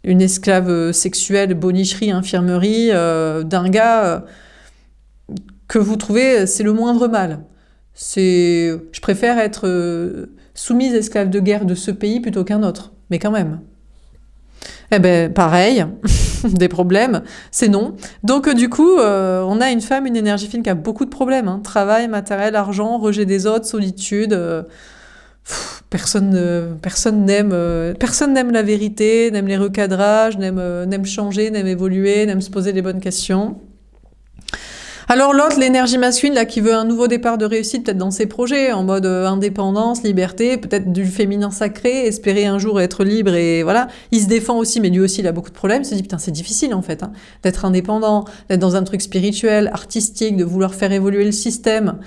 Une esclave sexuelle, bonicherie, infirmerie, d'un gars que vous trouvez, c'est le moindre mal. Je préfère être soumise esclave de guerre de ce pays plutôt qu'un autre, mais quand même. Eh ben, pareil, des problèmes, c'est non. Donc du coup, on a une femme, une énergie féminine qui a beaucoup de problèmes. Hein. Travail, matériel, argent, rejet des autres, solitude. Personne n'aime la vérité, n'aime les recadrages, n'aime changer, n'aime évoluer, n'aime se poser les bonnes questions. Alors l'autre, l'énergie masculine, là, qui veut un nouveau départ de réussite, peut-être dans ses projets, en mode indépendance, liberté, peut-être du féminin sacré, espérer un jour être libre, et voilà. Il se défend aussi, mais lui aussi, il a beaucoup de problèmes. Il se dit, putain, c'est difficile, en fait, hein, d'être indépendant, d'être dans un truc spirituel, artistique, de vouloir faire évoluer le système.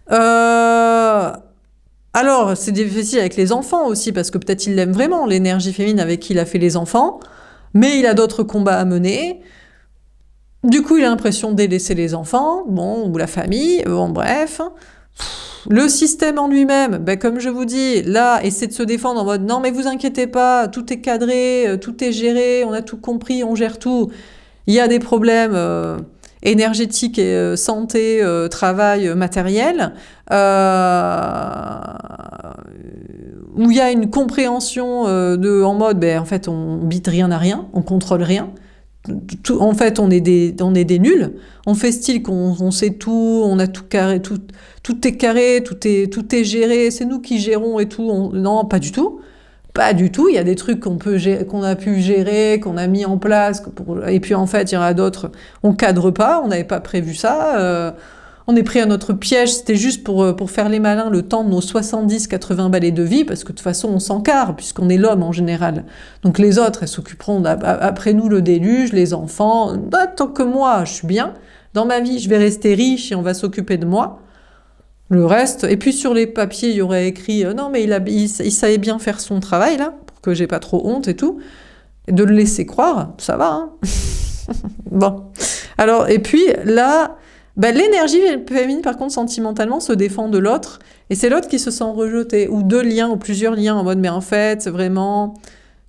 Alors, c'est difficile avec les enfants aussi, parce que peut-être il l'aime vraiment, l'énergie féminine avec qui il a fait les enfants, mais il a d'autres combats à mener. Du coup, il a l'impression de délaisser les enfants, bon, ou la famille, bon, bref. Le système en lui-même, ben, comme je vous dis, là, essaie de se défendre en mode « Non, mais vous inquiétez pas, tout est cadré, tout est géré, on a tout compris, on gère tout. » Il y a des problèmes énergétiques et santé, travail, matériel, où il y a une compréhension en mode ben, « En fait, on bite rien à rien, on contrôle rien. » En fait, on est des nuls. On fait style qu'on sait tout, on a tout carré, tout est carré, tout est géré, c'est nous qui gérons et tout. Non, pas du tout. Pas du tout. Il y a des trucs qu'on a pu gérer, qu'on a mis en place. Et puis, en fait, il y en a d'autres, on cadre pas, on n'avait pas prévu ça. On est pris à notre piège, c'était juste pour faire les malins le temps de nos 70-80 balais de vie, parce que de toute façon, on s'encarre, puisqu'on est l'homme en général. Donc les autres, elles s'occuperont après nous le déluge, les enfants. Bah, tant que moi, je suis bien, dans ma vie, je vais rester riche et on va s'occuper de moi. Le reste, et puis sur les papiers, il y aurait écrit non, mais il savait bien faire son travail, là, pour que j'ai pas trop honte et tout. Et de le laisser croire, ça va, hein. Bon. Alors, et puis là. Ben, l'énergie féminine, par contre, sentimentalement, se défend de l'autre, et c'est l'autre qui se sent rejeté, ou deux liens, ou plusieurs liens, en mode, mais en fait, c'est vraiment,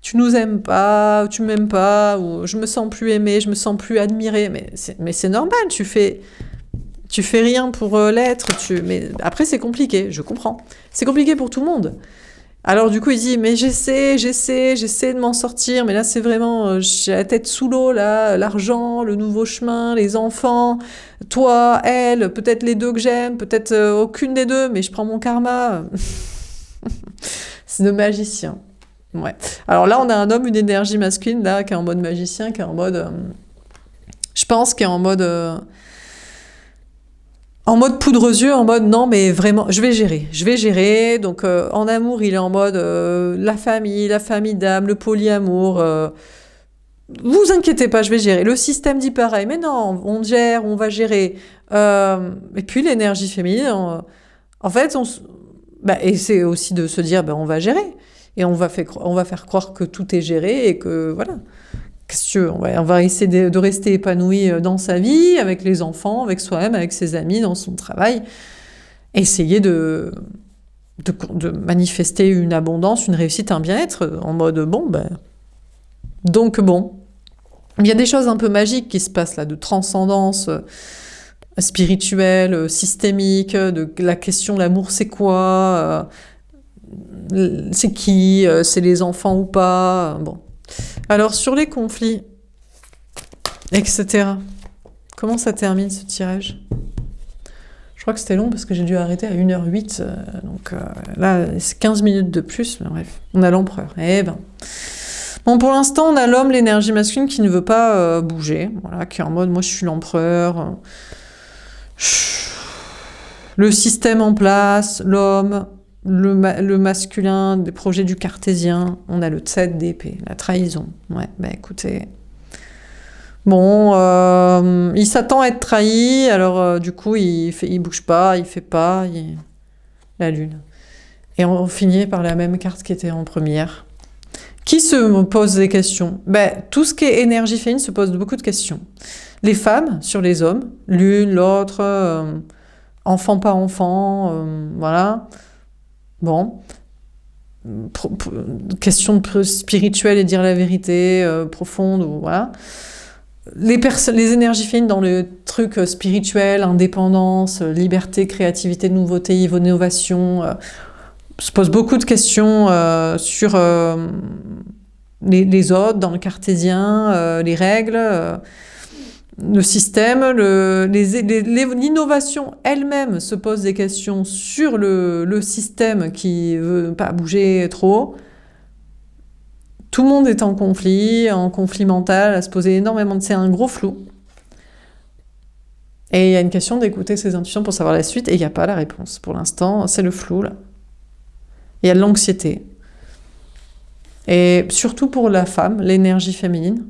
tu nous aimes pas, ou tu m'aimes pas, ou je me sens plus aimée, je me sens plus admirée, mais c'est normal, tu fais rien pour l'être, mais après, c'est compliqué, je comprends. C'est compliqué pour tout le monde. Alors du coup, il dit, mais j'essaie de m'en sortir, mais là, c'est vraiment, j'ai la tête sous l'eau, là, l'argent, le nouveau chemin, les enfants, toi, elle, peut-être les deux que j'aime, peut-être aucune des deux, mais je prends mon karma. C'est de magicien. Ouais. Alors là, on a un homme, une énergie masculine, là, qui est en mode magicien, qui est en mode... je pense qu'il est en mode poudre aux yeux, en mode non mais vraiment, je vais gérer. Donc en amour, il est en mode la famille d'âme, le polyamour. Vous inquiétez pas, je vais gérer. Le système dit pareil, mais non, on gère, on va gérer. Et puis l'énergie féminine, en fait, et c'est aussi de se dire, on va gérer. Et on va faire croire que tout est géré et que voilà. Qu'est-ce que on va essayer de rester épanoui dans sa vie, avec les enfants, avec soi-même, avec ses amis, dans son travail. Essayer de manifester une abondance, une réussite, un bien-être, en mode donc bon. Il y a des choses un peu magiques qui se passent là, de transcendance spirituelle, systémique, de la question l'amour c'est quoi, c'est qui, c'est les enfants ou pas, bon. Alors, sur les conflits, etc. Comment ça termine, ce tirage ? Je crois que c'était long parce que j'ai dû arrêter à 1h08. Donc là, c'est 15 minutes de plus. Mais bref, on a l'empereur. Bon, pour l'instant, on a l'homme, l'énergie masculine, qui ne veut pas bouger. Voilà, qui est en mode, moi, je suis l'empereur. Le système en place, l'homme... Le masculin, des projets du cartésien, on a le 7 d'épée, la trahison. Ouais, écoutez. Bon, il s'attend à être trahi, alors du coup, il bouge pas, il fait pas, la lune. Et on finit par la même carte qui était en première. Qui se pose des questions ? Tout ce qui est énergie féminine se pose beaucoup de questions. Les femmes sur les hommes, l'une, l'autre, enfant, pas enfant, voilà. Bon, question spirituelle et dire la vérité profonde, voilà. Les énergies féminines dans le truc spirituel, indépendance, liberté, créativité, nouveauté, innovation, se posent beaucoup de questions sur les autres, dans le cartésien, les règles, le système, l'innovation elle-même se pose des questions sur le système qui veut pas bouger trop. Tout le monde est en conflit mental, à se poser énormément c'est un gros flou. Et il y a une question d'écouter ses intuitions pour savoir la suite, et il n'y a pas la réponse. Pour l'instant, c'est le flou, là. Il y a de l'anxiété. Et surtout pour la femme, l'énergie féminine.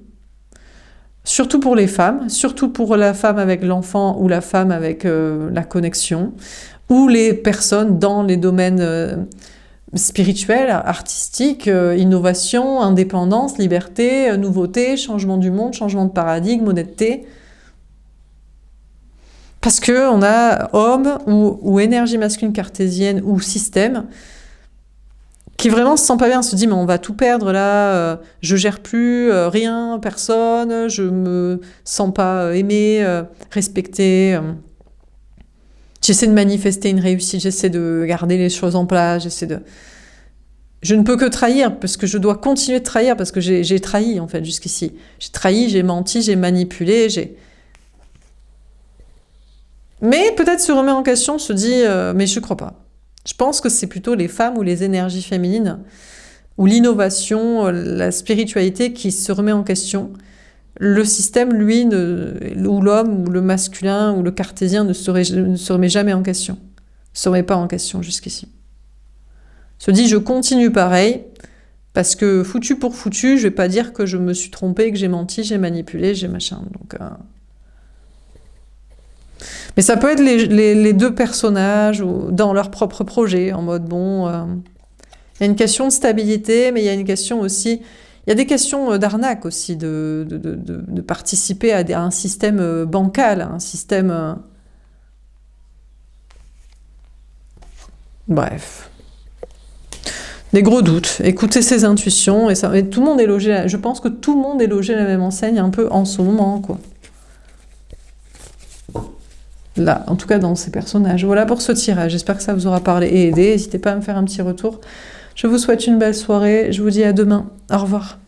Surtout pour les femmes, surtout pour la femme avec l'enfant ou la femme avec la connexion, ou les personnes dans les domaines spirituels, artistiques, innovation, indépendance, liberté, nouveauté, changement du monde, changement de paradigme, honnêteté. Parce qu'on a homme ou énergie masculine cartésienne ou système qui vraiment se sent pas bien, se dit mais on va tout perdre là, je gère plus rien, personne, je me sens pas aimée, respectée. J'essaie de manifester une réussite, j'essaie de garder les choses en place, j'essaie de... Je ne peux que trahir, parce que je dois continuer de trahir, parce que j'ai trahi, en fait, jusqu'ici. J'ai trahi, j'ai menti, j'ai manipulé, Mais peut-être se remet en question, se dit mais je crois pas. Je pense que c'est plutôt les femmes ou les énergies féminines, ou l'innovation, la spiritualité qui se remet en question. Le système, lui, ou l'homme, ou le masculin, ou le cartésien ne se remet jamais en question. Ne se remet pas en question jusqu'ici. Se dit je continue pareil, parce que foutu pour foutu, je vais pas dire que je me suis trompée, que j'ai menti, j'ai manipulé, j'ai machin. Donc, mais ça peut être les deux personnages ou dans leur propre projet, en mode bon, il y a une question de stabilité, mais il y a une question aussi, il y a des questions d'arnaque aussi, de participer à un système bancal, un système... Bref. Des gros doutes. Écoutez ses intuitions, et tout le monde est logé, je pense que tout le monde est logé à la même enseigne un peu en ce moment, quoi. Là, en tout cas dans ces personnages. Voilà pour ce tirage. J'espère que ça vous aura parlé et aidé. N'hésitez pas à me faire un petit retour. Je vous souhaite une belle soirée. Je vous dis à demain. Au revoir.